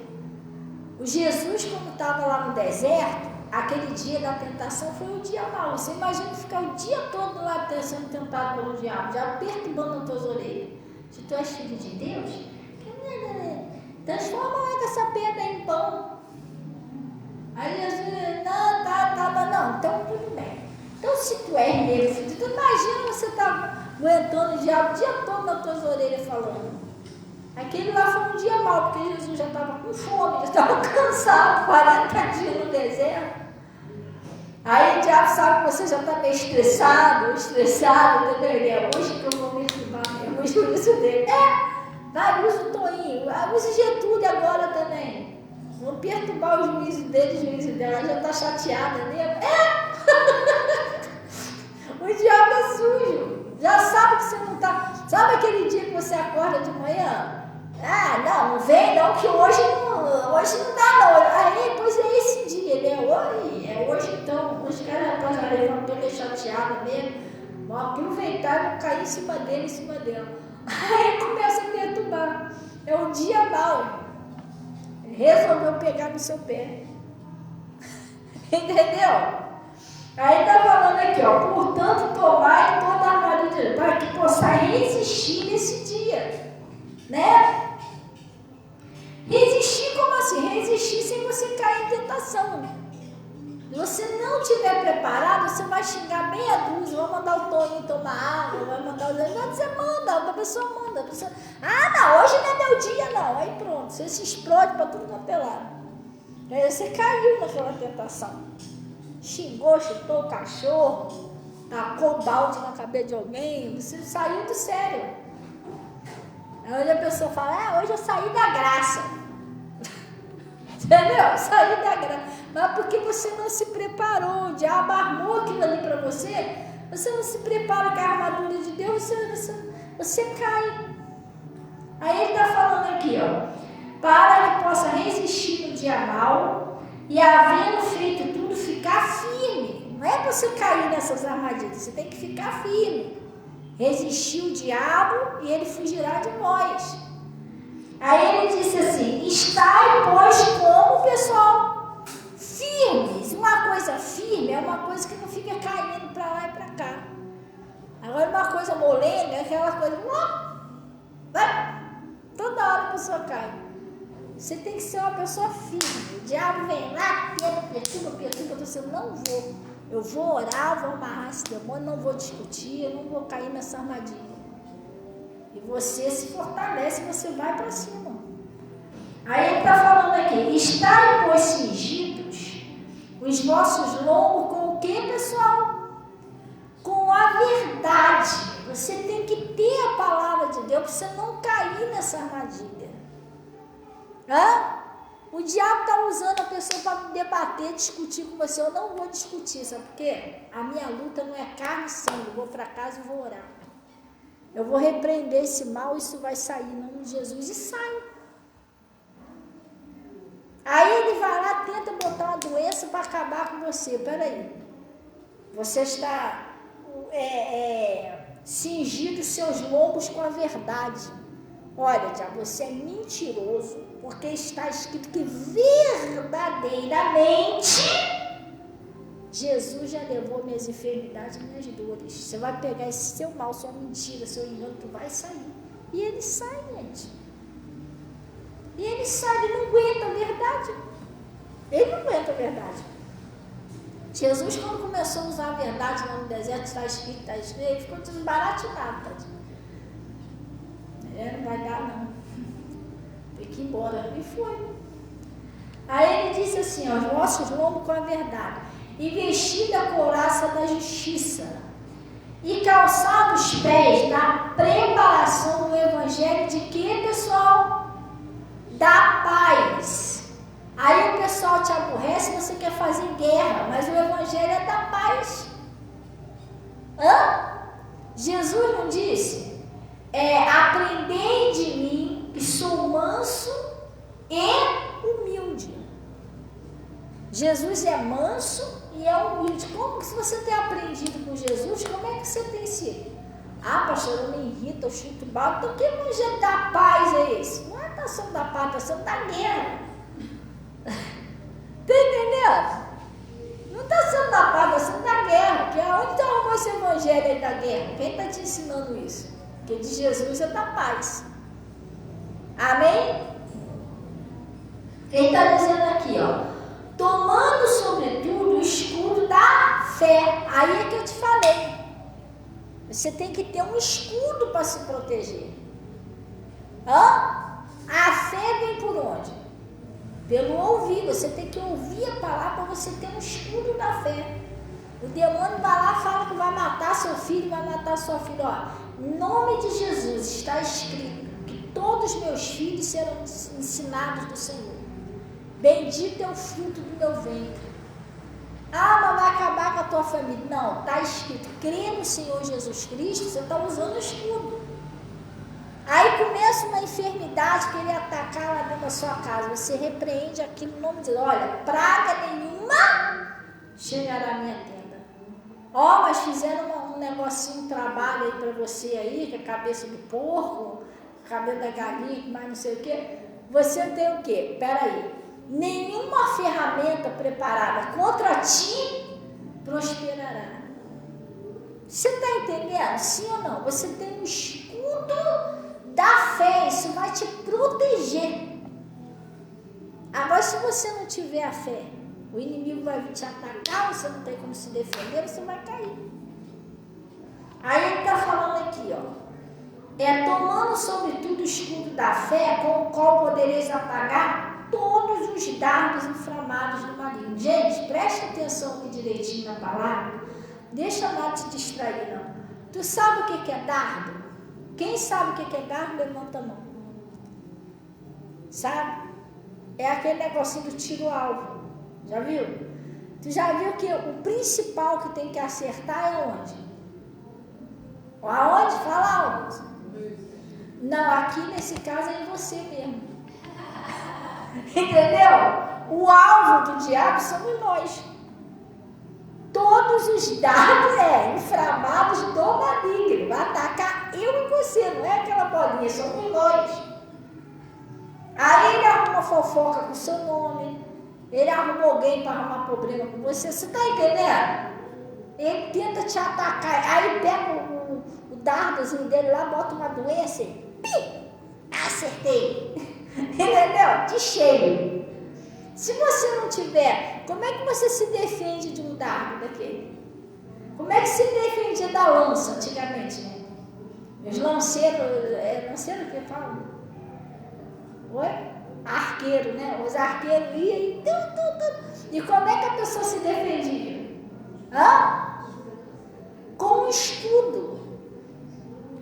O Jesus, quando estava lá no deserto, aquele dia da tentação foi o dia mau. Você imagina ficar o dia todo lá sendo tentado pelo diabo, já perturbando as tuas orelhas. Se tu és filho de Deus, transforma essa pedra em pão. Aí Jesus, não, então tudo bem. Então se tu és mesmo filho de Deus, imagina você tá aguentando o diabo o dia todo nas tuas orelhas falando. Aquele lá foi um dia mau, porque Jesus já estava com fome, já estava cansado, 40 dias no deserto. Aí o diabo sabe que você já está meio estressado, entendeu? Ele é hoje que eu vou me firmar mesmo, hoje eu uso dele. Vai, usa o Toninho, usa o Getúlio agora também. Vamos perturbar o juízo dele, o juízo dela, já está chateada mesmo. O diabo é sujo, já sabe que você não está. Sabe aquele dia que você acorda de manhã? Não vem não, que hoje não dá não. Aí, pois é esse dia, ele é hoje então. Os caras já levantou meio chateada mesmo. Vão aproveitar e vão cair em cima dela. Aí começa a perturbar. É um dia mau. Ele resolveu pegar no seu pé. Entendeu? Aí está falando aqui, ó, portanto, tomai toda a armadura de Deus, para que possa resistir nesse dia, né? Resistir como assim? Resistir sem você cair em tentação. Se você não estiver preparado, você vai xingar meia dúzia, vai mandar o Toninho tomar água, vai mandar os outros, você manda, a pessoa manda, não, hoje não é meu dia não. Aí pronto, você se explode para tudo quanto é lado. Aí você caiu naquela tentação. Xingou, chutou o cachorro, tacou balde na cabeça de alguém, você saiu do sério. Aí a pessoa fala, hoje eu saí da graça. Entendeu? Saí da graça. Mas porque você não se preparou, o diabo armou aquilo ali para você, você não se prepara com a armadura de Deus, você cai. Aí ele está falando aqui, ó, para que possa resistir no dia mau e havendo feito tudo, ficar firme. Não é para você cair nessas armadilhas, você tem que ficar firme. Resistir o diabo e ele fugirá de nós. Aí ele disse assim, estai, pois, como pessoal, firmes. Uma coisa firme é uma coisa que não fica caindo para lá e para cá. Agora uma coisa molenga é aquela coisa, vai, toda hora a pessoa cai. Você tem que ser uma pessoa firme. O diabo vem lá, perturba, você não vou. Eu vou orar, vou amarrar esse demônio, não vou discutir, eu não vou cair nessa armadilha. E você se fortalece, você vai para cima. Aí ele está falando aqui, estai, pois, cingidos, os vossos lombos com o que, pessoal? Com a verdade. Você tem que ter a palavra de Deus para você não cair nessa armadilha. O diabo está usando a pessoa para debater, discutir com você. Eu não vou discutir, sabe por quê? A minha luta não é carne e sangue. Eu vou para casa e vou orar. Eu vou repreender esse mal, isso vai sair em nome de Jesus. E sai. Aí ele vai lá, tenta botar uma doença para acabar com você. Peraí. Você está cingindo seus lombos com a verdade. Olha, diabo, você é mentiroso, porque está escrito que verdadeiramente Jesus já levou minhas enfermidades e minhas dores. Você vai pegar esse seu mal, sua mentira, seu engano, tu vai sair. E ele sai, gente. E ele sai, ele não aguenta a verdade. Ele não aguenta a verdade. Jesus, quando começou a usar a verdade lá no deserto, está escrito, ele ficou desbaratinado, tadinho. Não vai dar não. Tem que ir embora. E foi. Aí ele disse assim, os vossos lombos com a verdade, e vestida a couraça da justiça, e calçado os pés na preparação do evangelho de que, pessoal? Da paz. Aí o pessoal te aborrece, você quer fazer guerra, mas o evangelho é da paz. Jesus não disse? Aprendei de mim, que sou manso e humilde. Jesus é manso e é humilde. Como que se você tem aprendido com Jesus, como é que você tem sido? Pastor, eu me irrito, eu chuto balde. Então que evangelho da paz é esse? Não é da sendo da paz, está sendo da guerra. Tá entendendo? Não está sendo da paz, está sendo da guerra. Que onde você arrumou esse evangelho aí da guerra? Quem está te ensinando isso? Porque de Jesus é da paz. Amém? Ele está dizendo aqui, tomando sobretudo o escudo da fé. Aí é que eu te falei. Você tem que ter um escudo para se proteger. A fé vem por onde? Pelo ouvir. Você tem que ouvir a palavra para você ter um escudo da fé. O demônio vai lá e fala que vai matar seu filho, vai matar sua filha. Ó, em nome de Jesus está escrito que todos os meus filhos serão ensinados do Senhor. Bendito é o fruto do meu ventre. Mas vai acabar com a tua família. Não, está escrito, crê no Senhor Jesus Cristo, você está usando o escudo. Aí começa uma enfermidade querer atacar lá dentro da sua casa. Você repreende aquilo no nome de Deus. Olha, praga nenhuma chegará à minha tenda. Mas fizeram um negocinho, um trabalho aí para você aí, que é a cabeça do porco, cabelo da galinha, mais não sei o quê. Você tem o quê? Peraí. Nenhuma ferramenta preparada contra ti prosperará. Você está entendendo? Sim ou não? Você tem um escudo da fé, isso vai te proteger. Agora, se você não tiver a fé, o inimigo vai te atacar, você não tem como se defender, você vai cair. Aí ele está falando aqui, tomando sobretudo o escudo da fé, com o qual podereis apagar todos os dardos inflamados do maligno. Gente, presta atenção aqui direitinho na palavra. Deixa lá te distrair, não. Tu sabe o que é dardo? Quem sabe o que é dardo, levanta a mão. Sabe? É aquele negocinho do tiro-alvo. Já viu? Tu já viu que o principal que tem que acertar é onde? Aonde? Fala, Augusto. Não, aqui nesse caso é em você mesmo. Entendeu? O alvo do diabo somos nós. Todos os dardos inflamados do maligno vai atacar eu e você, não é aquela bolinha, somos nós. Aí ele arruma fofoca com o seu nome, ele arruma alguém para arrumar problema com você, você está entendendo? Ele tenta te atacar, aí pega o dardozinho dele lá, bota uma doença e acertei. Entendeu? De cheio. Se você não tiver, como é que você se defende de um dardo daquele? Como é que se defendia da lança antigamente, né? Os lanceiros, lanceiro que falam? Oi? Arqueiro, né? Os arqueiros iam e... E como é que a pessoa se defendia? Com um escudo.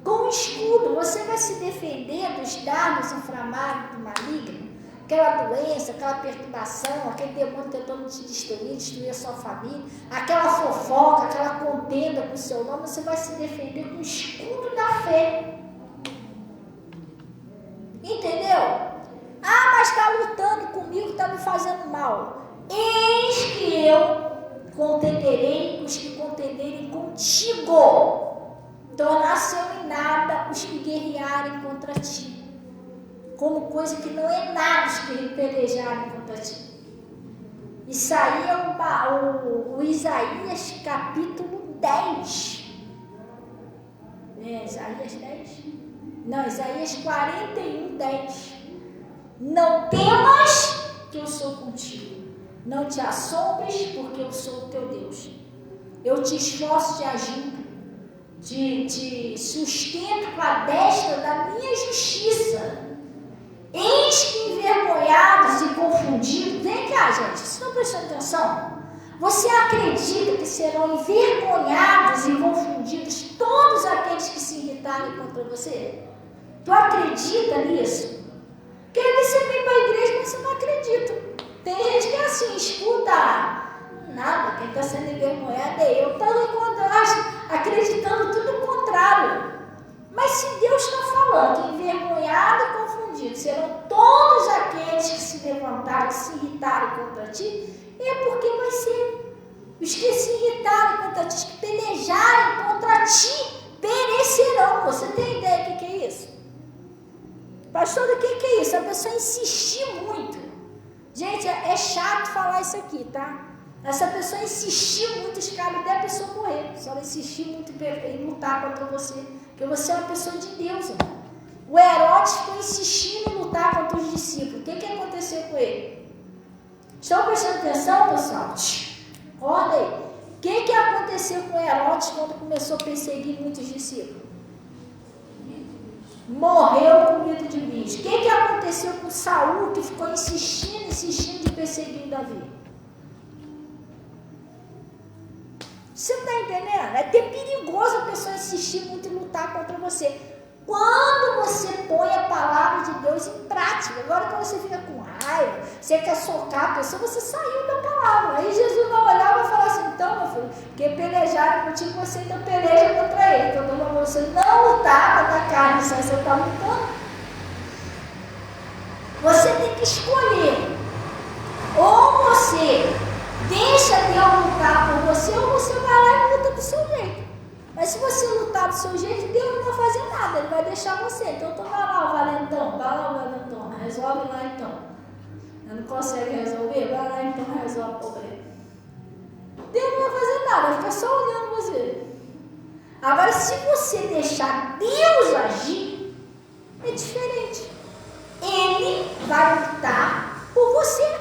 Com um escudo, você vai se defender dos dardos inflamados do maligno, aquela doença, aquela perturbação, aquele demônio tentando te destruir a sua família, aquela fofoca, aquela contenda com o seu nome, você vai se defender com o escudo da fé. Entendeu? Mas está lutando comigo, está me fazendo mal. Eis que eu contenderei os que contenderem contigo. Tornar-se-ão em nada os que guerrearem contra ti, como coisa que não é nada os que pelejarem contra ti. Isso aí é o Isaías capítulo 10. Isaías 10? Não, Isaías 41, 10. Não temas que eu sou contigo. Não te assombres, porque eu sou o teu Deus. Eu te esforço, te ajudo. Te sustento com a destra da minha justiça. Eis que envergonhados e confundidos. Vem cá, gente, vocês estão prestando atenção? Você acredita que serão envergonhados e confundidos todos aqueles que se irritarem contra você? Tu acredita nisso? Porque às vezes você vem para a igreja, mas você não acredita. Tem gente que é assim, escuta nada, quem está sendo envergonhado é eu. Está acreditando tudo o contrário. Mas se Deus está falando, envergonhado e confundido serão todos aqueles que se levantarem, que se irritarem contra ti, é porque vai ser os que se irritarem contra ti, os que pelejarem contra ti, perecerão. Você tem ideia do que é isso? Pastor, o que é isso? A pessoa insistir muito. Gente, é chato falar isso aqui, tá? Essa pessoa insistir muito, os caras até a pessoa morrer. Se ela insistir muito em lutar contra você. Porque você é uma pessoa de Deus, irmão. O Herodes foi insistindo em lutar contra os discípulos. O que aconteceu com ele? Estão prestando atenção, pessoal? Acorda aí. O que aconteceu com Herodes quando começou a perseguir muitos discípulos? Morreu com medo de bicho. O que aconteceu com Saul, que ficou insistindo de perseguir Davi? Você está entendendo? É até perigoso a pessoa insistir muito em lutar contra você. Quando você põe a palavra de Deus em prática, agora que você fica com raiva, você quer socar a pessoa, você saiu da palavra. Aí Jesus vai olhar e vai falar assim, então, meu filho, porque pelejaram contigo, você ainda peleja contra ele. Então, eu vou você não lutar contra a carne, só você está lutando. Você tem que escolher. Ou você deixa Deus lutar por você, ou você vai lá e luta do seu jeito. Mas se você lutar do seu jeito, Deus não vai fazer nada, Ele vai deixar você. Então, vai lá o valentão, resolve lá então. Não consegue resolver? Vai lá então, resolve o problema. Deus não vai fazer nada, vai ficar só olhando você. Agora, se você deixar Deus agir, é diferente. Ele vai lutar por você.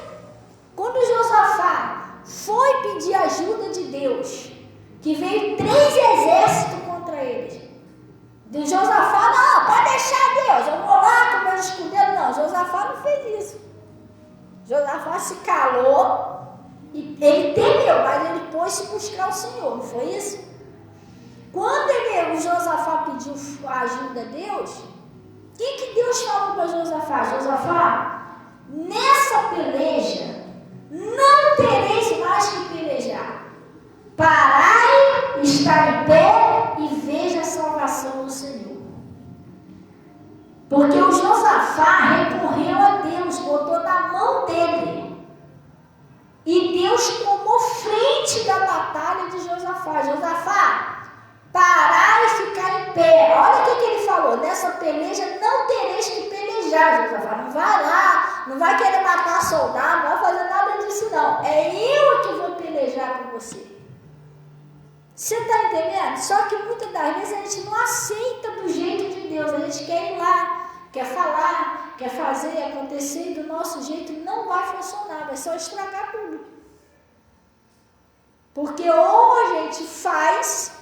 Quando Josafá foi pedir ajuda de Deus, que veio 3 exércitos contra eles, de Josafá, não, pode deixar Deus, eu vou lá com meus escudeiros. Não, Josafá não fez isso. Josafá se calou, e ele temeu, mas ele pôs-se buscar o Senhor, não foi isso? Quando o Josafá pediu a ajuda a Deus, o que Deus falou para Josafá? Josafá, nessa peleja, não tereis mais que pelejar. Parai, está em pé e veja a salvação do Senhor. Porque o Josafá recorreu a Deus, botou na mão dele. E Deus tomou frente da batalha de Josafá. Josafá, parar e ficar em pé. Olha o que ele falou. Nessa peleja não tereis que pelejar, Josafá. Não vai lá, não vai querer matar soldado, não vai fazer nada disso não. É eu que vou pelejar com você. Você está entendendo? Só que muitas das vezes a gente não aceita do jeito de Deus. A gente quer ir lá, quer falar, quer fazer acontecer, e do nosso jeito não vai funcionar, vai só estragar tudo. Porque ou a gente faz,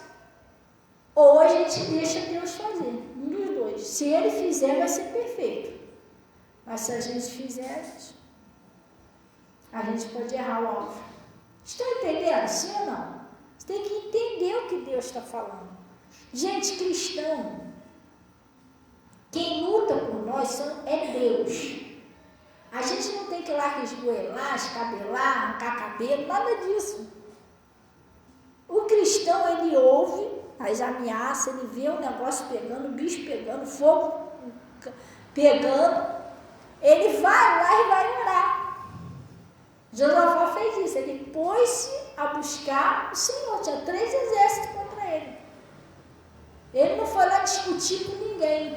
ou a gente deixa Deus fazer. Um dos dois. Se Ele fizer, vai ser perfeito. Mas se a gente fizer, a gente pode errar o alvo. Estão entendendo? Sim ou não? Você tem que entender o que Deus está falando. Gente, cristão, quem luta por nós é Deus. A gente não tem que ir lá esgoelar, escabelar, arrancar cabelo, nada disso. O cristão, ele ouve as ameaças, ele vê o negócio pegando, o bicho pegando, fogo pegando, ele vai lá e vai orar. Josafá fez isso, ele pôs-se a buscar o Senhor, tinha 3 exércitos contra ele. Ele não foi lá discutir com ninguém.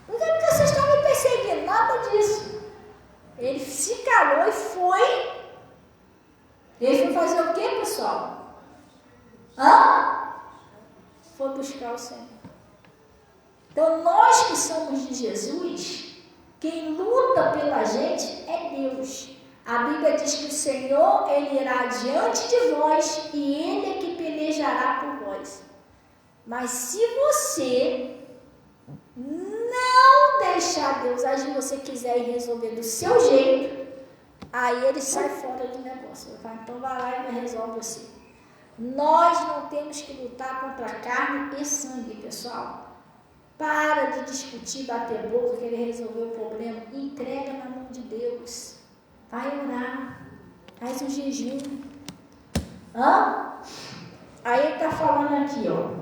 Porque vocês estão me perseguindo, nada disso. Ele se calou e foi. Ele foi fazer o quê, pessoal? Foi buscar o Senhor. Então, nós que somos de Jesus, quem luta pela gente é Deus. A Bíblia diz que o Senhor, Ele irá diante de vós e Ele é que pelejará por vós. Mas se você não deixar Deus agir, você quiser ir resolver do seu jeito, aí Ele sai fora do negócio. Então vai lá e resolve você. Nós não temos que lutar contra carne e sangue, pessoal. Para de discutir, bater boca, querer resolver o problema. Entrega na mão de Deus. Vai orar. Faz um jejum. Aí ele está falando aqui, ó.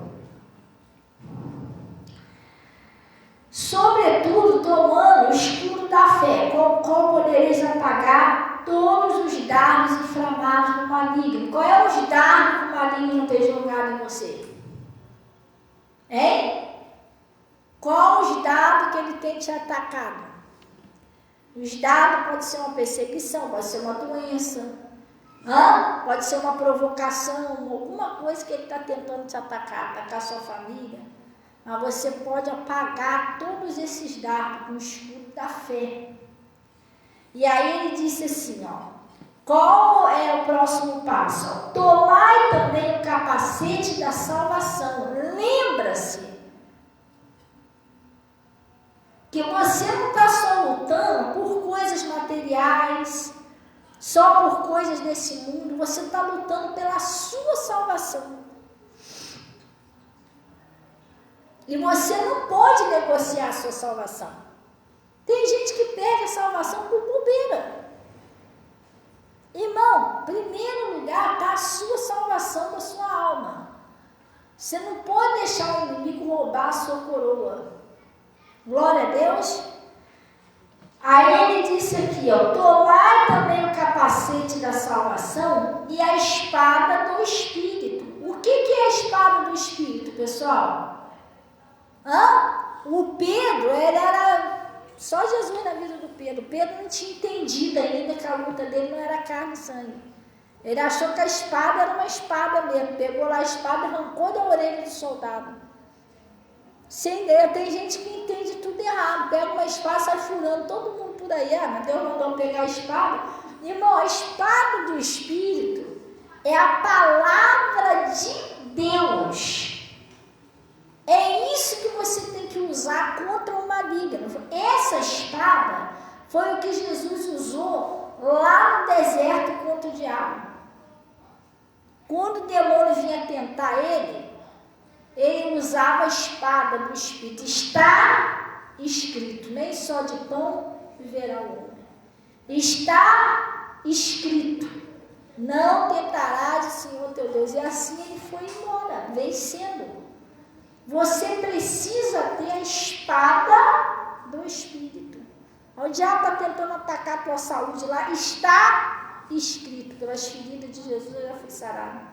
Sobretudo, tomando o escudo da fé, com o qual podereis apagar todos os dardos inflamados do maligno. Qual é os dardos que o maligno tem jogado em você? Hein? Qual os dardos que ele tem te atacado? Os dardos pode ser uma perseguição, pode ser uma doença, pode ser uma provocação, alguma coisa que ele está tentando te atacar sua família. Mas você pode apagar todos esses dardos com o escudo da fé. E aí ele disse assim, ó, Qual é o próximo passo? Tomai também o capacete da salvação. Lembra-se que você não está só lutando por coisas materiais, só por coisas desse mundo, você está lutando pela sua salvação. E você não pode negociar a sua salvação. Tem gente que perde a salvação por bobeira. Irmão, em primeiro lugar está a sua salvação da sua alma. Você não pode deixar o inimigo roubar a sua coroa. Glória a Deus. Aí ele disse aqui, ó, tomai também o capacete da salvação e a espada do Espírito. O que é a espada do Espírito, pessoal? O Pedro, ele era só Jesus na vida do Pedro. Pedro não tinha entendido ainda que a luta dele não era carne e sangue. Ele achou que a espada era uma espada mesmo. Pegou lá a espada e arrancou da orelha do soldado. Sem Deus, tem gente que entende tudo errado. Pega uma espada e sai furando todo mundo por aí. Mas Deus mandou pegar a espada. Irmão, a espada do Espírito é a palavra de Deus. É isso que você tem que usar contra o maligno. Essa espada foi o que Jesus usou lá no deserto contra o diabo. Quando o demônio vinha tentar ele usava a espada do Espírito. Está escrito, nem só de pão viverá o homem. Está escrito, não tentarás o Senhor teu Deus. E assim ele foi embora, vencendo. Você precisa ter a espada do Espírito. O diabo está tentando atacar a tua saúde lá. Está escrito, pelas feridas de Jesus eu já fui sarado.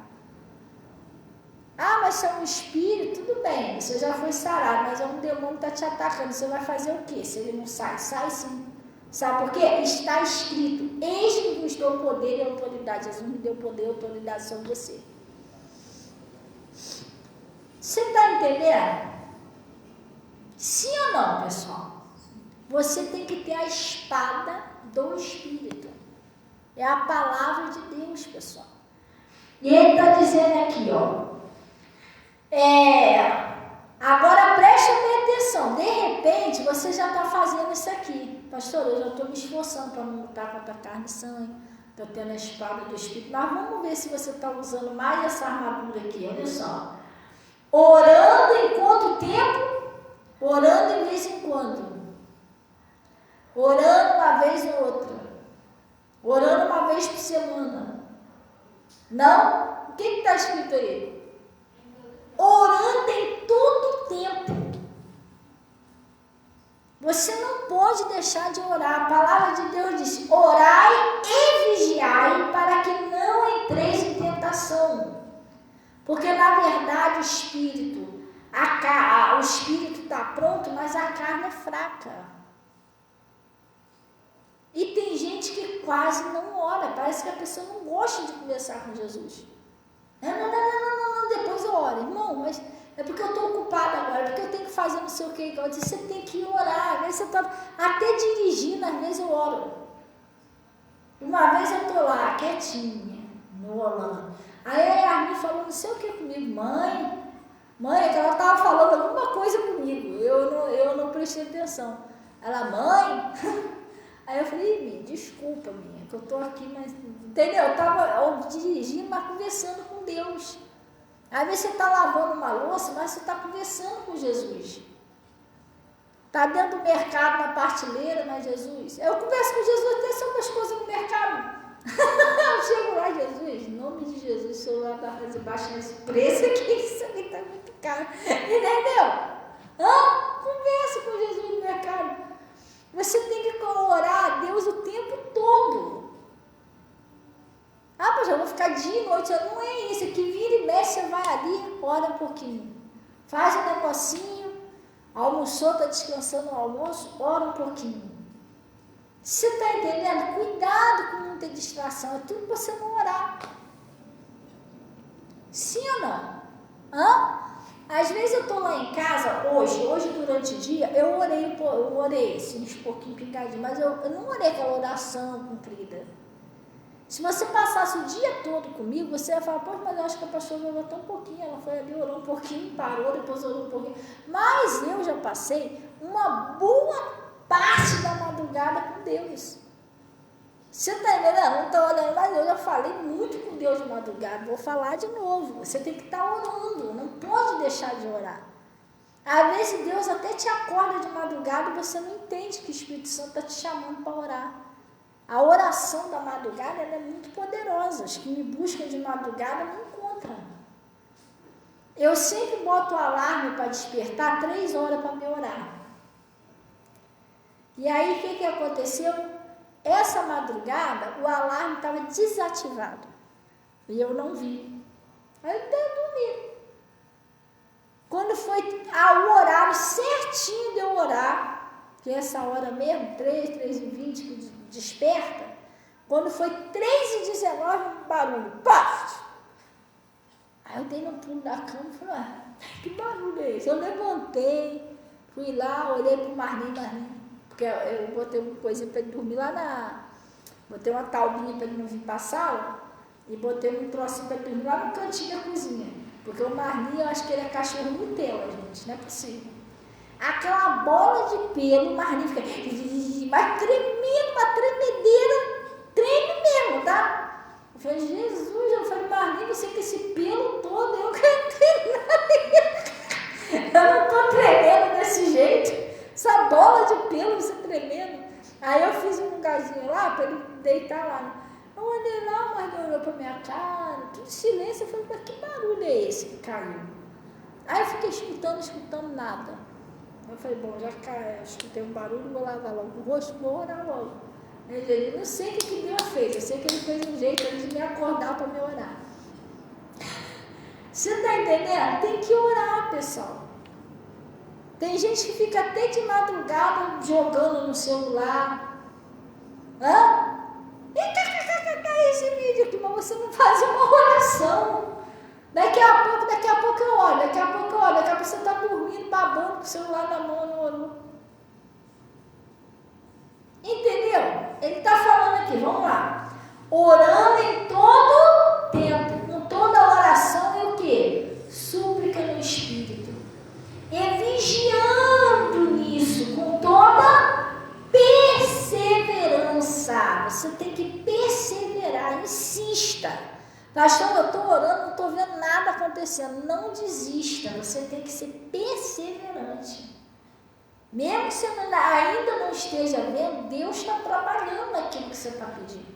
Mas se é um espírito, tudo bem, você já foi sarado, mas é um demônio que está te atacando. Você vai fazer o quê? Se ele não sai? Sai sim. Sabe por quê? Está escrito, eis-me vos dou poder e autoridade. Jesus me deu poder e autoridade sobre você. Você está entendendo? Sim ou não, pessoal? Você tem que ter a espada do Espírito. É a palavra de Deus, pessoal. E ele está dizendo aqui, ó. Agora preste bem atenção. De repente, você já está fazendo isso aqui. Pastor, eu já estou me esforçando para não lutar contra a carne e sangue. Estou tendo a espada do Espírito. Mas vamos ver se você está usando mais essa armadura aqui. Olha só. Orando em quanto tempo? Orando de vez em quando. Orando uma vez ou outra. Orando uma vez por semana. Não? O que está escrito aí? Orando em todo tempo. Você não pode deixar de orar. A palavra de Deus diz: orai e vigiai para que não entreis em tentação. Porque na verdade o espírito está pronto, mas a carne é fraca. E tem gente que quase não ora. Parece que a pessoa não gosta de conversar com Jesus. Não, depois eu oro. Irmão, mas é porque eu estou ocupada agora, é porque eu tenho que fazer não sei o que. Eu disse, você tem que orar. Às vezes você está até dirigindo, às vezes eu oro. Uma vez eu estou lá, quietinha, no volante. Aí a Armin falou não sei o que comigo. Mãe, que ela estava falando alguma coisa comigo. Eu não prestei atenção. Ela, mãe... Aí eu falei, desculpa, que eu estou aqui, mas... Entendeu? Eu estava dirigindo, mas conversando com Deus. Às vezes você está lavando uma louça, mas você está conversando com Jesus. Está dentro do mercado, na prateleira, mas Jesus... Eu converso com Jesus até sobre as coisas no mercado. Eu chego lá, Jesus, em nome de Jesus, o celular está fazendo baixar esse preço aqui, isso aqui está muito caro. Entendeu? Conversa com Jesus no mercado. Você tem que orar a Deus o tempo todo. Mas eu vou ficar dia e noite. Não é isso. É que vira e mexe, você vai ali, ora um pouquinho. Faz um negocinho, almoçou, está descansando no almoço, ora um pouquinho. Você está entendendo? Cuidado com muita distração. É tudo para você não orar. Sim ou não? Às vezes eu estou lá em casa, hoje durante o dia, eu orei assim, uns pouquinho picadinho, mas eu não orei aquela oração comprida. Se você passasse o dia todo comigo, você ia falar, poxa, mas eu acho que a pastora orou tão pouquinho, ela foi ali, orou um pouquinho, parou, depois orou um pouquinho. Mas eu já passei uma boa parte da madrugada com Deus. Você está entendendo? Não está olhando, mas eu já falei muito com Deus de madrugada, vou falar de novo. Você tem que estar orando, não pode deixar de orar. Às vezes Deus até te acorda de madrugada e você não entende que o Espírito Santo está te chamando para orar. A oração da madrugada ela é muito poderosa. Os que me buscam de madrugada me encontram. Eu sempre boto o alarme para despertar 3 horas para me orar. E aí o que aconteceu? Essa madrugada o alarme estava desativado. E eu não vi. Aí eu até dormi. Quando foi o horário certinho de eu orar, que é essa hora mesmo, 3h20, que desperta, quando foi 3h19, um barulho, paf! Aí eu dei no pulo da cama e falei, que barulho é esse? Eu levantei, fui lá, olhei pro Marlinho, porque eu botei uma coisinha para ele dormir lá botei uma taubinha para ele não vir para a sala, e botei um trocinho para ele dormir lá no cantinho da cozinha. Porque o Marlinho, eu acho que ele é cachorro Nutella, gente, não é possível. Aquela bola de pelo, o Marlinho fica, mas tremendo, uma tremedeira, treme mesmo, tá? Eu falei, Jesus, eu falei, Marlinho, você com esse pelo todo, eu não tô tremendo desse jeito, essa bola de pelo, você tremendo. Aí eu fiz um lugarzinho lá, para ele deitar lá, eu olhei lá, o Marlinho olhou pra minha cara, tudo silêncio, eu falei, mas que barulho é esse que caiu? Aí eu fiquei escutando nada. Eu falei, bom, já caiu, escutei um barulho, vou lavar logo o rosto, vou orar logo. Eu não sei o que Deus fez, eu sei que ele fez um jeito de me acordar para me orar. Você tá entendendo? Tem que orar, pessoal. Tem gente que fica até de madrugada jogando no celular. Hã? Esse vídeo aqui, mas você não faz uma oração. Daqui a pouco eu olho, daqui a pouco você está dormindo, babando com o celular na mão, não orou. Entendeu? Ele está falando aqui, vamos lá. Orando em todo tempo, com toda oração e o quê? Súplica no Espírito. E vigiando nisso, com toda perseverança. Você tem que perseverar, insista. Pastor, eu estou orando, não estou vendo nada acontecendo. Não desista, você tem que ser perseverante. Mesmo que você ainda não esteja vendo, Deus está trabalhando naquilo que você está pedindo.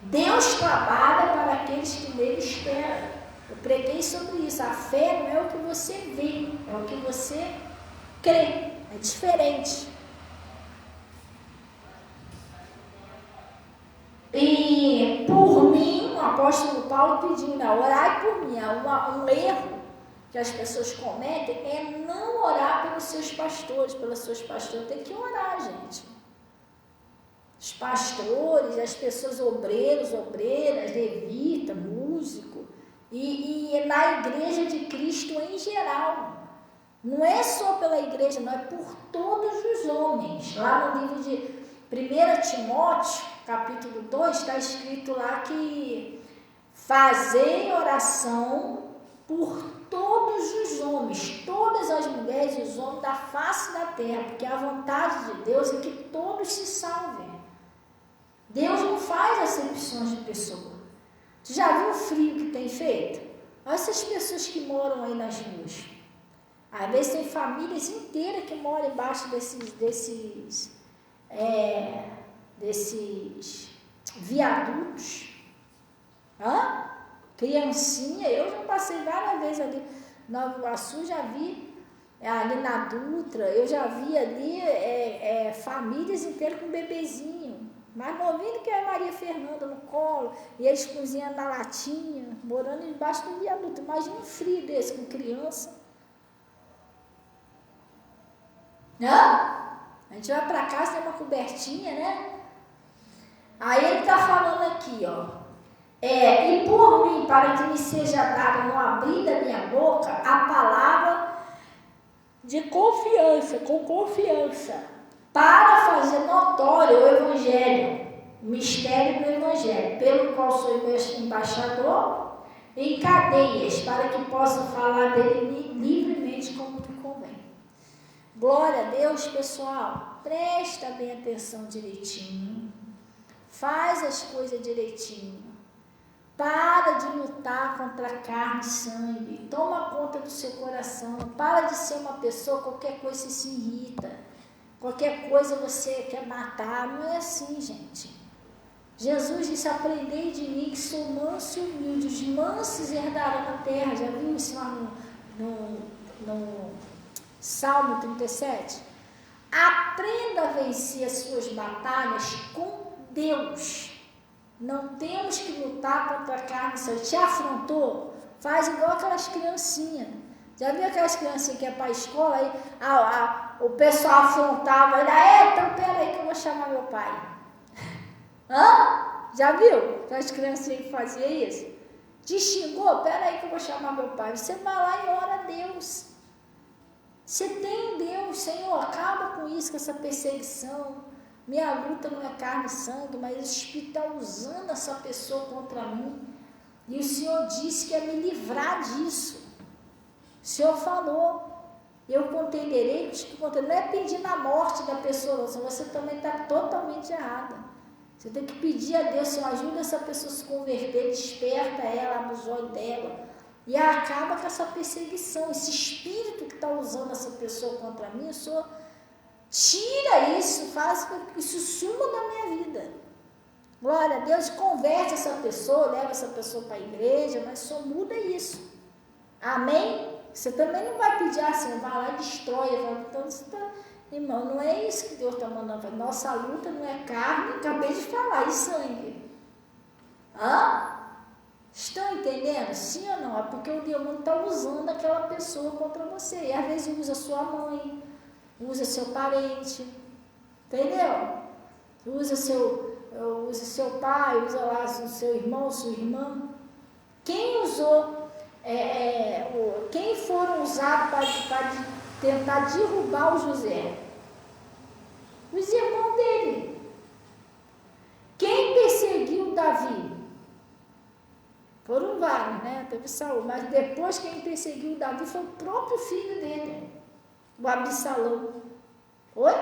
Deus trabalha para aqueles que nele esperam. Eu preguei sobre isso. A fé não é o que você vê, é o que você crê. É diferente. E por mim, o apóstolo Paulo pedindo, orai por mim. Um erro que as pessoas cometem é não orar pelos seus pastores, pelas suas pastoras. Tem que orar, gente. Os pastores, as pessoas obreiras, levitas, músicos, e na igreja de Cristo em geral. Não é só pela igreja, não, é por todos os homens. Lá no livro de 1 Timóteo, capítulo 2, está escrito lá que fazei oração por todos os homens, todas as mulheres e os homens da face da terra, porque a vontade de Deus é que todos se salvem. Deus não faz acepções de pessoa. Você já viu o frio que tem feito? Olha essas pessoas que moram aí nas ruas. Às vezes tem famílias inteiras que moram embaixo desses viadutos. Criancinha, eu já passei várias vezes ali na Nova Iguaçu, já vi ali na Dutra, eu já vi ali famílias inteiras com bebezinho, mais novinho que a Maria Fernanda no colo, e eles cozinhando na latinha, morando embaixo do viaduto. Imagina um frio desse com criança. A gente vai para casa, tem uma cobertinha, né? Aí ele está falando aqui, e por mim, para que me seja dada no abrir da minha boca a palavra de confiança, com confiança, para fazer notório o Evangelho, o mistério do Evangelho, pelo qual sou embaixador em cadeias, para que possa falar dele livremente como me convém. Glória a Deus, pessoal. Presta bem atenção direitinho. Faz as coisas direitinho. Para de lutar contra a carne e sangue. Toma conta do seu coração. Para de ser uma pessoa, qualquer coisa você se irrita. Qualquer coisa você quer matar. Não é assim, gente. Jesus disse, aprendei de mim que sou manso e humilde. Os mansos herdarão a terra. Já viu isso lá no Salmo 37? Aprenda a vencer as suas batalhas com Deus. Não temos que lutar contra a carne. Se ele te afrontou, faz igual aquelas criancinhas. Já viu aquelas criancinhas que iam para a escola, aí o pessoal afrontava, então peraí que eu vou chamar meu pai. Já viu? Aquelas criancinhas que faziam isso? Te xingou? Peraí que eu vou chamar meu pai. Você vai lá e ora a Deus. Você tem um Deus, Senhor, acaba com isso, com essa perseguição. Minha luta não é carne e sangue, mas o Espírito está usando essa pessoa contra mim. E o Senhor disse que ia me livrar disso. O Senhor falou, eu contenderei, não é pedindo a morte da pessoa, senão você também está totalmente errada. Você tem que pedir a Deus, Senhor, ajuda essa pessoa a se converter, desperta ela, abre os olhos dela. E acaba com essa perseguição, esse espírito que está usando essa pessoa contra mim, o Senhor tira isso, faz com que isso suma da minha vida. Glória a Deus, converte essa pessoa, leva essa pessoa para a igreja, mas só muda isso. Amém? Você também não vai pedir assim, vai lá e destrói. Então, você tá, irmão, não é isso que Deus está mandando. Nossa luta não é carne, acabei de falar, e sangue. Estão entendendo? Sim ou não? É porque o demônio está usando aquela pessoa contra você. E às vezes usa sua mãe, usa seu parente, entendeu? Usa seu pai, usa lá o seu irmão, sua irmã. Quem usou, quem foram usados para tentar derrubar o José? Os irmãos dele. Quem perseguiu Davi? Foram vários, né? Teve Saul, mas depois quem perseguiu Davi foi o próprio filho dele, o Absalão. Oi?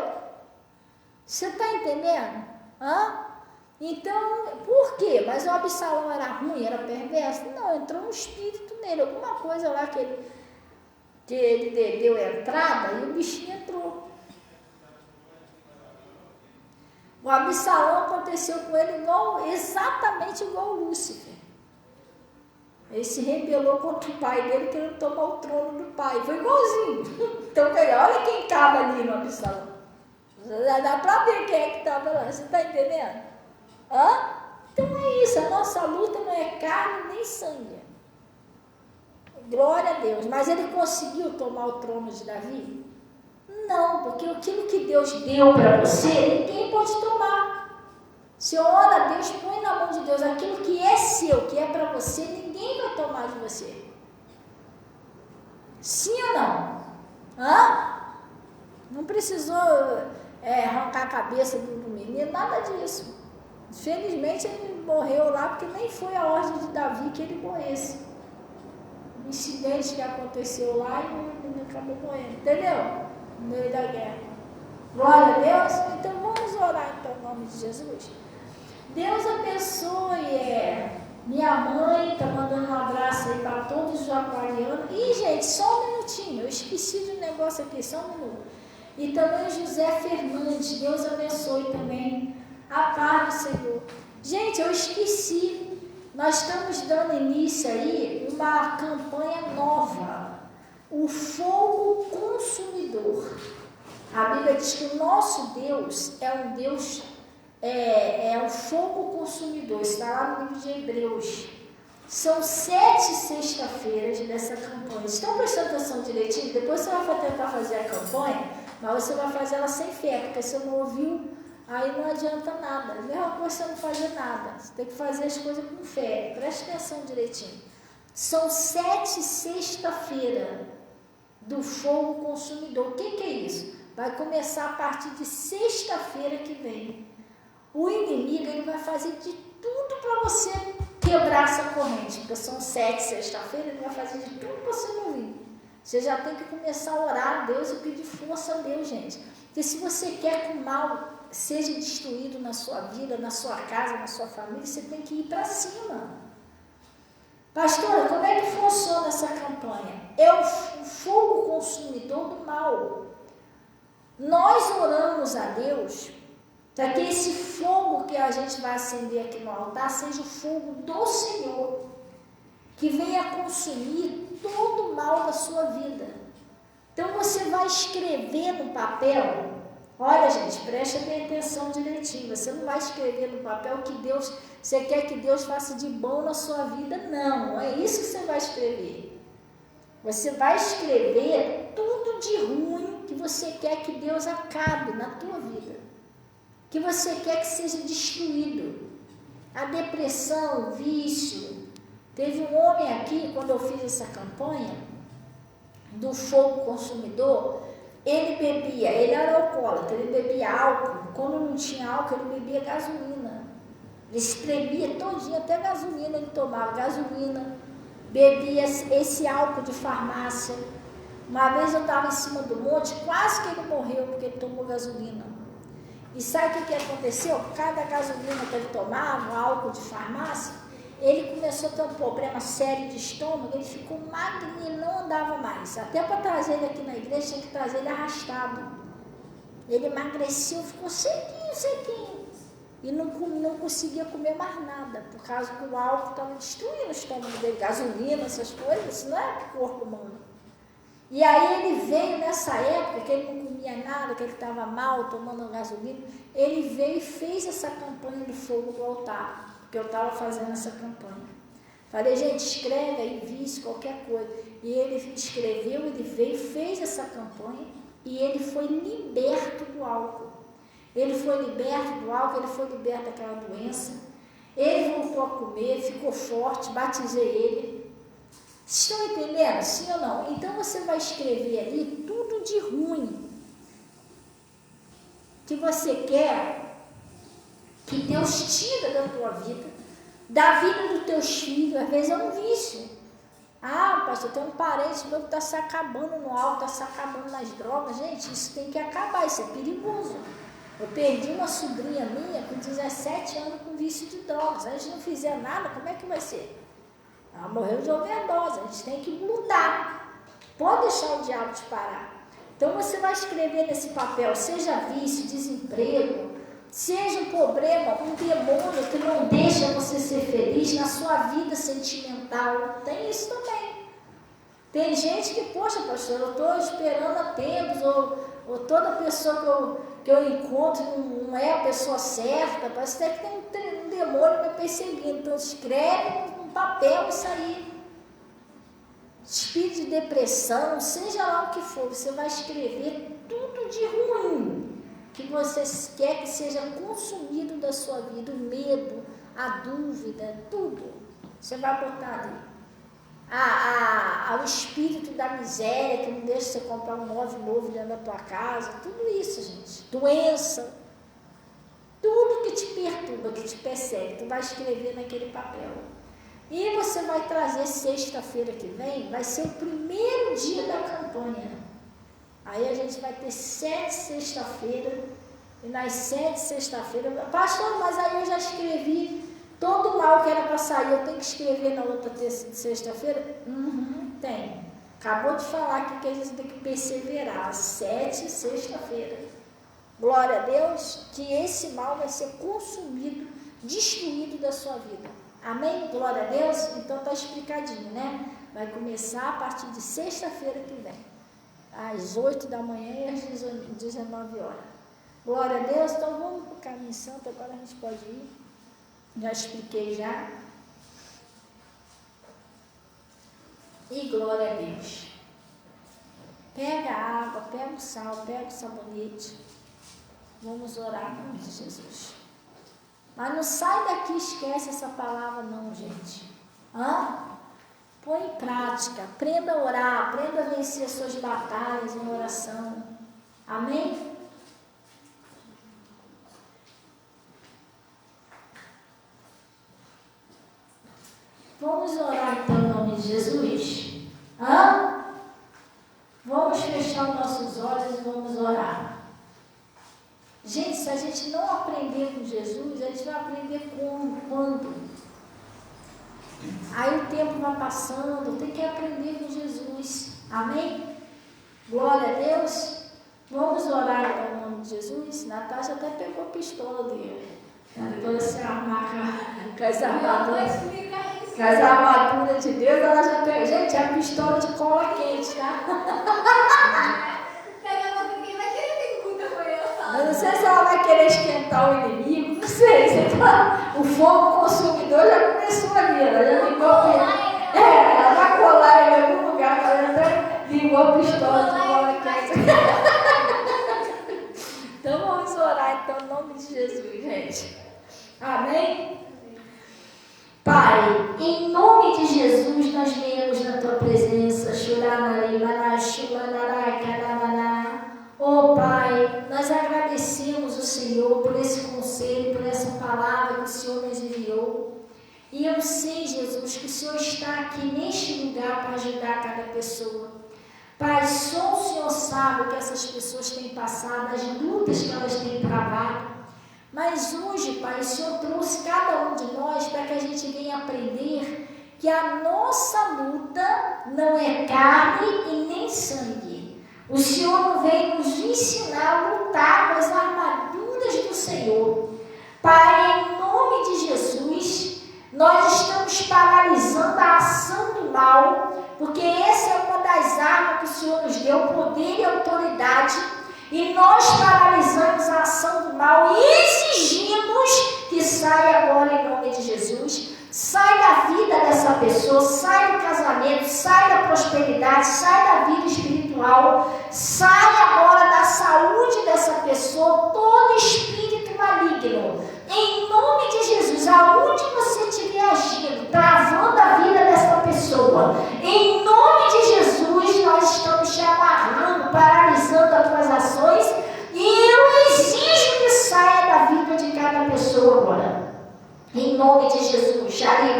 Você está entendendo? Então, por quê? Mas o Absalão era ruim, era perverso? Não, entrou um espírito nele, alguma coisa lá que ele deu entrada e o bichinho entrou. O Absalão aconteceu com ele exatamente igual o Lúcifer. Ele se rebelou contra o pai dele, querendo tomar o trono do pai. Foi igualzinho. Então, olha quem estava ali no Absalão. Dá para ver quem é que estava lá. Você está entendendo? Então é isso. A nossa luta não é carne nem sangue. Glória a Deus. Mas ele conseguiu tomar o trono de Davi? Não, porque aquilo que Deus deu para você, ninguém pode tomar. Se ora a Deus, põe na mão de Deus aquilo que é seu, que é para você, ninguém vai tomar de você. Sim ou não? Não precisou arrancar a cabeça do menino, nada disso. Felizmente ele morreu lá, porque nem foi a ordem de Davi que ele morresse. Um incidente que aconteceu lá e o menino acabou morrendo, entendeu? No meio da guerra. Glória a Deus. Então vamos orar então, em nome de Jesus. Deus abençoe. Minha mãe está mandando um abraço aí para todos os aquarianos. E, gente, só um minutinho. Eu esqueci de um negócio aqui, só um minuto. E também o José Fernandes. Deus abençoe também. A paz do Senhor. Gente, eu esqueci. Nós estamos dando início aí uma campanha nova. O fogo consumidor. A Bíblia diz que o nosso Deus é um Deus... É o fogo consumidor, está lá no livro de Hebreus. São 7 sexta-feiras dessa campanha. Estão prestando atenção direitinho? Depois você vai tentar fazer a campanha, mas você vai fazer ela sem fé, porque se você não ouviu, aí não adianta nada. É a mesma coisa você não fazer nada. Você tem que fazer as coisas com fé. Presta atenção direitinho. São 7 sexta-feiras do fogo consumidor. O que é isso? Vai começar a partir de sexta-feira que vem. O vai fazer de tudo para você quebrar essa corrente, porque são 7 sexta-feira, ele vai fazer de tudo para você não vir. Você já tem que começar a orar a Deus e pedir força a Deus, gente. Porque se você quer que o mal seja destruído na sua vida, na sua casa, na sua família, você tem que ir para cima. Pastora, como é que funciona essa campanha? É o fogo consumidor do mal. Nós oramos a Deus para que esse fogo que a gente vai acender aqui no altar seja o fogo do Senhor, que venha consumir todo o mal da sua vida. Então você vai escrever no papel, olha gente, preste bem atenção direitinho, você não vai escrever no papel que Deus, você quer que Deus faça de bom na sua vida, não é isso que você vai escrever. Você vai escrever tudo de ruim que você quer que Deus acabe na tua vida, que você quer que seja destruído. A depressão, o vício. Teve um homem aqui, quando eu fiz essa campanha do fogo consumidor, ele bebia, ele era alcoólatra, ele bebia álcool. Quando não tinha álcool, ele bebia gasolina. Ele espremia todinho, até gasolina ele tomava, gasolina. Bebia esse álcool de farmácia. Uma vez eu estava em cima do monte, quase que ele morreu porque ele tomou gasolina. E sabe o que aconteceu? Cada gasolina que ele tomava, álcool de farmácia, ele começou a ter um problema sério de estômago, ele ficou magrinho, ele não andava mais. Até para trazer ele aqui na igreja, tinha que trazer ele arrastado. Ele emagreceu, ficou sequinho. E não conseguia comer mais nada, por causa que o álcool estava destruindo o estômago dele, gasolina, essas coisas, isso não é corpo humano. E aí ele veio nessa época, que ele não comia nada, que ele estava mal, tomando gasolina, ele veio e fez essa campanha do fogo do altar, porque eu estava fazendo essa campanha. Falei, gente, escreve aí, vício, qualquer coisa. E ele escreveu, ele veio, fez essa campanha, e ele foi liberto do álcool. Ele foi liberto do álcool, ele foi liberto daquela doença. Ele voltou a comer, ficou forte, batizei ele. Estão entendendo? Sim ou não? Então você vai escrever ali tudo de ruim que você quer que Deus tira da tua vida, da vida dos teus filhos. Às vezes é um vício. Ah, pastor, tem um parente meu que está se acabando no álcool, está se acabando nas drogas. Gente, isso tem que acabar, isso é perigoso. Eu perdi uma sobrinha minha com 17 anos com vício de drogas. Se a gente não fizer nada, como é que vai ser? Ela morreu de overdose. A gente tem que lutar. Pode deixar o diabo te parar. Então você vai escrever nesse papel, seja vício, desemprego, seja um problema, um demônio que não deixa você ser feliz na sua vida sentimental. Tem isso também. Tem gente que, poxa, pastor, eu estou esperando há tempos, ou toda pessoa que eu encontro não é a pessoa certa, parece até que tem um demônio me perseguindo. Então escreve no papel isso aí. Espírito de depressão, seja lá o que for, você vai escrever tudo de ruim que você quer que seja consumido da sua vida, o medo, a dúvida, tudo. Você vai botar ali. O espírito da miséria que não deixa você comprar um móvel novo dentro da tua casa, tudo isso, gente. Doença, tudo que te perturba, que te persegue, tu vai escrever naquele papel. E você vai trazer sexta-feira que vem, vai ser o primeiro dia da campanha. Aí a gente vai ter 7 sexta-feira, e nas 7 sexta-feira, pastor, mas aí eu já escrevi todo o mal que era para sair, eu tenho que escrever na outra sexta-feira? Tem. Acabou de falar aqui que a gente tem que perseverar, 7 sexta-feira. Glória a Deus, que esse mal vai ser consumido, destruído da sua vida. Amém? Glória a Deus? Então está explicadinho, né? Vai começar a partir de sexta-feira que vem, às 8 da manhã e às 19 horas. Glória a Deus. Então vamos para o caminho santo, agora a gente pode ir. Já expliquei já. E glória a Deus. Pega a água, pega o sal, pega o sabonete. Vamos orar em nome de Jesus. Mas não sai daqui e esquece essa palavra não, gente. Põe em prática, aprenda a orar, aprenda a vencer as suas batalhas em oração. Amém? Vamos orar então em nome de Jesus? Hã? Vamos fechar os nossos olhos e vamos orar. Gente, se a gente não aprender com Jesus, a gente vai aprender quando? Aí o tempo vai passando, tem que aprender com Jesus. Amém? Glória a Deus. Vamos orar então em nome de Jesus. Natasha até pegou a pistola dele. Ela se armar com as armaduras de Deus, ela já pegou. Gente, é a pistola de cola quente, tá? Eu não sei se ela vai querer esquentar o inimigo, não sei. O fogo consumidor já começou ali, ela já ligou. Ela vai colar em algum lugar, ela até ligou a pistola de cola quente. Então vamos orar então, em nome de Jesus, gente. Amém? Pai, em nome de Jesus, nós viemos na tua presença. Oh Pai, nós agradecemos o Senhor por esse conselho, por essa palavra que o Senhor nos enviou. E eu sei, Jesus, que o Senhor está aqui neste lugar para ajudar cada pessoa. Pai, só o Senhor sabe o que essas pessoas têm passado, as lutas que elas têm travado. Mas hoje, Pai, o Senhor trouxe cada um de nós para que a gente venha aprender que a nossa luta não é carne e nem sangue. O Senhor não veio nos ensinar a lutar com as armaduras do Senhor. Pai, em nome de Jesus, nós estamos paralisando a ação do mal, porque essa é uma das armas que o Senhor nos deu, poder e autoridade, e nós paralisamos a ação do mal e exigimos que saia agora em nome de Jesus. Sai da vida dessa pessoa, sai do casamento, sai da prosperidade, sai da vida espiritual, sai agora da saúde dessa pessoa, todo espírito maligno. Em nome de Jesus, aonde você estiver agindo, travando a vida dessa pessoa, em nome de Jesus, nós estamos te amarrando, paralisando as tuas ações, e eu exijo que saia da vida de cada pessoa agora. Em nome de Jesus, em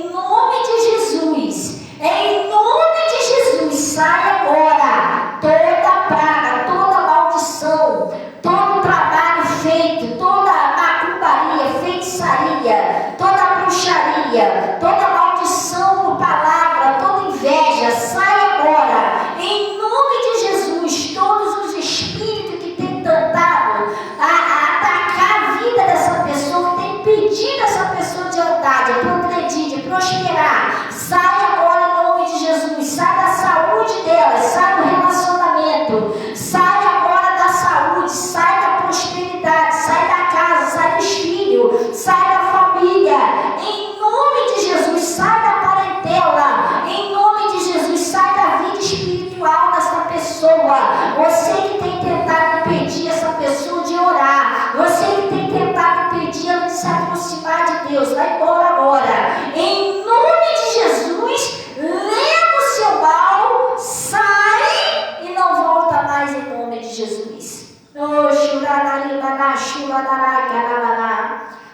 nome de Jesus, em nome de Jesus, sai agora toda praga, toda maldição, todo trabalho feito, toda macumbaria, feitiçaria, toda bruxaria, toda maldição por palavra, toda inveja, sai agora, em nome de Jesus, todos os espíritos que têm tentado atacar a vida dessa pessoa, que tem impedido essa pessoa de andar, de progredir, de prosperar, sai agora em nome de Jesus, sai da saúde dela, sai do relacionamento, sai agora da saúde, sai da prosperidade, sai da casa, sai dos filhos, sai da família, em nome de Jesus, sai da parentela, em nome de Jesus, sai da vida espiritual dessa pessoa. Você que tem tentado impedir essa pessoa de orar, você que tem tentado impedir ela de se aproximar de Deus, vai embora agora, em nome de Jesus, leva o seu mal, sai e não volta mais em nome de Jesus.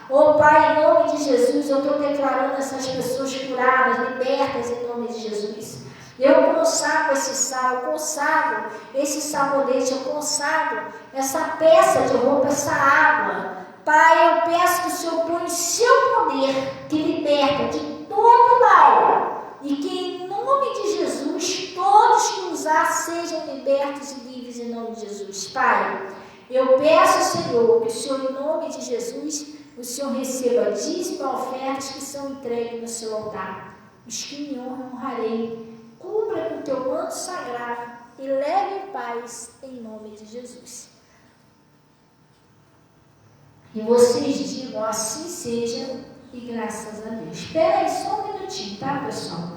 Oh Pai, em nome de Jesus, eu estou declarando essas pessoas curadas, libertas em nome de Jesus. Eu consagro esse sal, eu consagro esse sabonete, eu consagro essa peça de roupa, essa água. Pai, eu peço que o Senhor ponha o seu poder que liberta de todo mal. E que em nome de Jesus, todos que usar sejam libertos e livres em nome de Jesus. Pai, eu peço, Senhor, que o Senhor, em nome de Jesus, o Senhor receba dízimo e ofertas que são entregues no seu altar. Os que me honram, honrarei. Cubra com teu manto sagrado e leve em paz em nome de Jesus. E vocês digam, assim seja, e graças a Deus. Espera aí só um minutinho, tá, pessoal?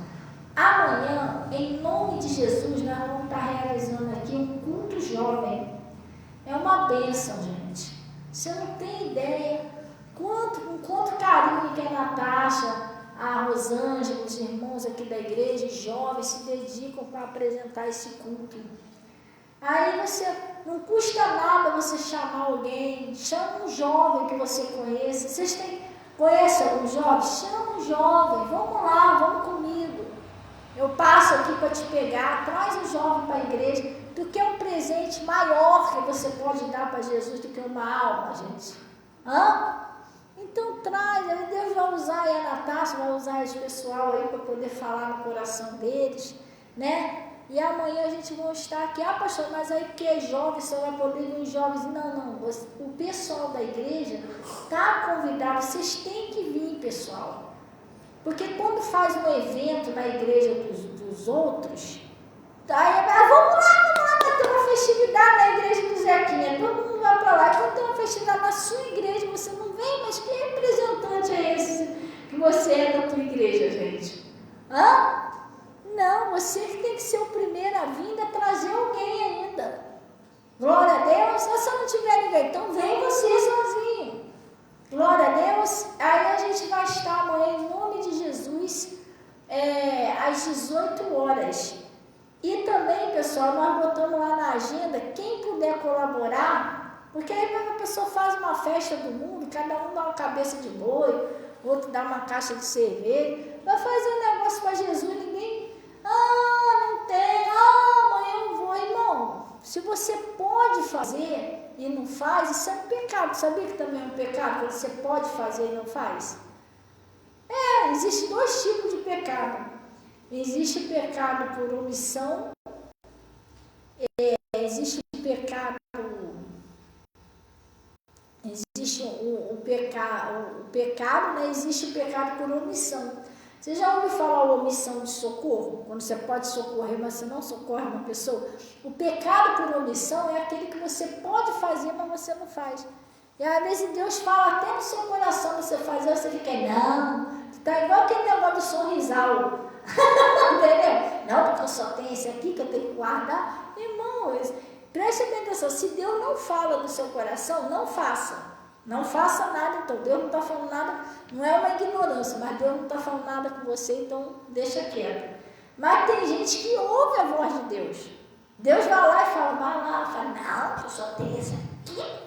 Amanhã, em nome de Jesus, nós vamos estar realizando aqui um culto jovem. É uma bênção, gente. Você não tem ideia com quanto carinho que a Natasha, a Rosângela, os irmãos aqui da igreja, os jovens, se dedicam para apresentar esse culto. Aí não custa nada você chamar alguém, chama um jovem que você conheça. Vocês têm Conhece algum jovem? Chama um jovem, vamos lá, vamos comigo. Eu passo aqui para te pegar, traz o jovem para a igreja, porque é um presente maior que você pode dar para Jesus do que uma alma, gente. Então traz, aí Deus vai usar aí a Natasha, vai usar esse pessoal aí para poder falar no coração deles, né? E amanhã a gente vai estar aqui, pastor, mas aí porque é jovem, você vai poder vir os jovens. Não, o pessoal da igreja está convidado, vocês têm que vir, pessoal. Porque quando faz um evento na igreja dos outros, aí vamos lá, vai ter uma festividade na igreja do Zequinha, todo mundo vai para lá. Quando tem uma festividade na sua igreja, você não vem, mas que representante é esse que você é da tua igreja, gente? Não, você tem que ser o primeiro a vir a trazer alguém ainda. Glória a Deus. Se você não tiver ninguém, então vem você sozinho. Glória a Deus. Aí a gente vai estar amanhã, em nome de Jesus, às 18 horas. E também, pessoal, nós botamos lá na agenda, quem puder colaborar, porque aí a pessoa faz uma festa do mundo, cada um dá uma cabeça de boi, outro dá uma caixa de cerveja, vai fazer um negócio para Jesus, ninguém... não tem, amanhã eu vou, irmão. Se você pode fazer e não faz, isso é um pecado. Sabia que também é um pecado? Quando você pode fazer e não faz? Existem dois tipos de pecado. Existe pecado por omissão, existe pecado, existe o pecado, né? Existe o pecado por omissão. Você já ouviu falar a omissão de socorro? Quando você pode socorrer, mas você não socorre uma pessoa? O pecado por omissão é aquele que você pode fazer, mas você não faz. E às vezes Deus fala até no seu coração você fazer, você fica, não, tá igual aquele negócio do sorrisal. Entendeu? Não, porque eu só tenho esse aqui que eu tenho que guardar. Irmãos, preste bem atenção, se Deus não fala no seu coração, não faça. Não faça nada, então Deus não está falando nada, não é uma ignorância, mas Deus não está falando nada com você, então deixa quieto. Mas tem gente que ouve a voz de Deus. Deus vai lá e fala, não, eu só tenho esse aqui.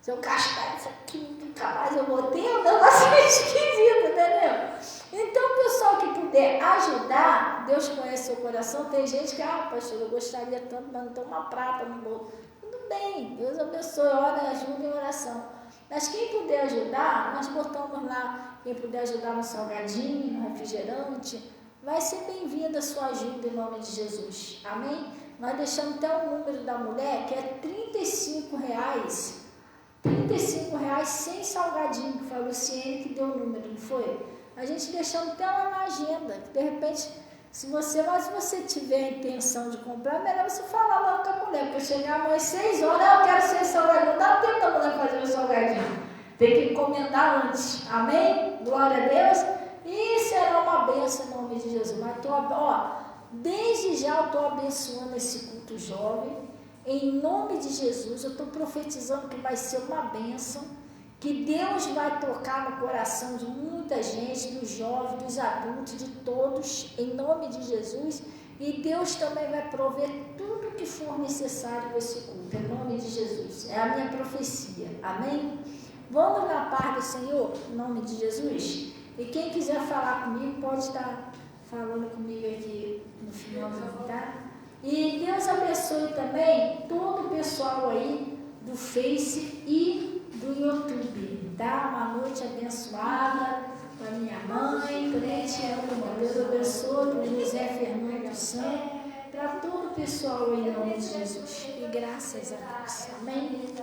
Se eu cascar isso aqui, nunca mais eu vou ter, um negócio meio esquisito, entendeu? Então, o pessoal que puder ajudar, Deus conhece seu coração. Tem gente que, pastor, eu gostaria tanto, mas não tem uma prata no bolso. Tudo bem, Deus abençoe, ora, ajuda em oração. Mas quem puder ajudar, nós botamos lá, quem puder ajudar no salgadinho, no refrigerante, vai ser bem-vinda a sua ajuda em nome de Jesus. Amém? Nós deixamos até o número da mulher, que é R$35. R$35 sem salgadinho, que foi a Luciene que deu o número, não foi? A gente deixamos até lá na agenda, de repente, se você tiver a intenção de comprar, é melhor você falar logo com a mulher, porque chegar amanhã às 6 horas, eu quero ser salgadinho, não dá tempo da mulher fazer o salgadinho, tem que encomendar antes, amém? Glória a Deus, e será uma bênção em nome de Jesus. Mas desde já eu estou abençoando esse culto jovem, em nome de Jesus, eu estou profetizando que vai ser uma bênção, que Deus vai tocar no coração de muita gente, dos jovens, dos adultos, de todos, em nome de Jesus, e Deus também vai prover tudo o que for necessário para esse culto, em nome de Jesus, é a minha profecia, amém? Vamos na paz do Senhor, em nome de Jesus, e quem quiser falar comigo, pode estar falando comigo aqui no finalzinho, tá? E Deus abençoe também todo o pessoal aí do Face e do YouTube, tá? Uma noite abençoada para minha mãe, crente, Deus abençoe, para José Fernando Santos, para todo o pessoal aí em nome de Jesus. E graças a Deus. Amém?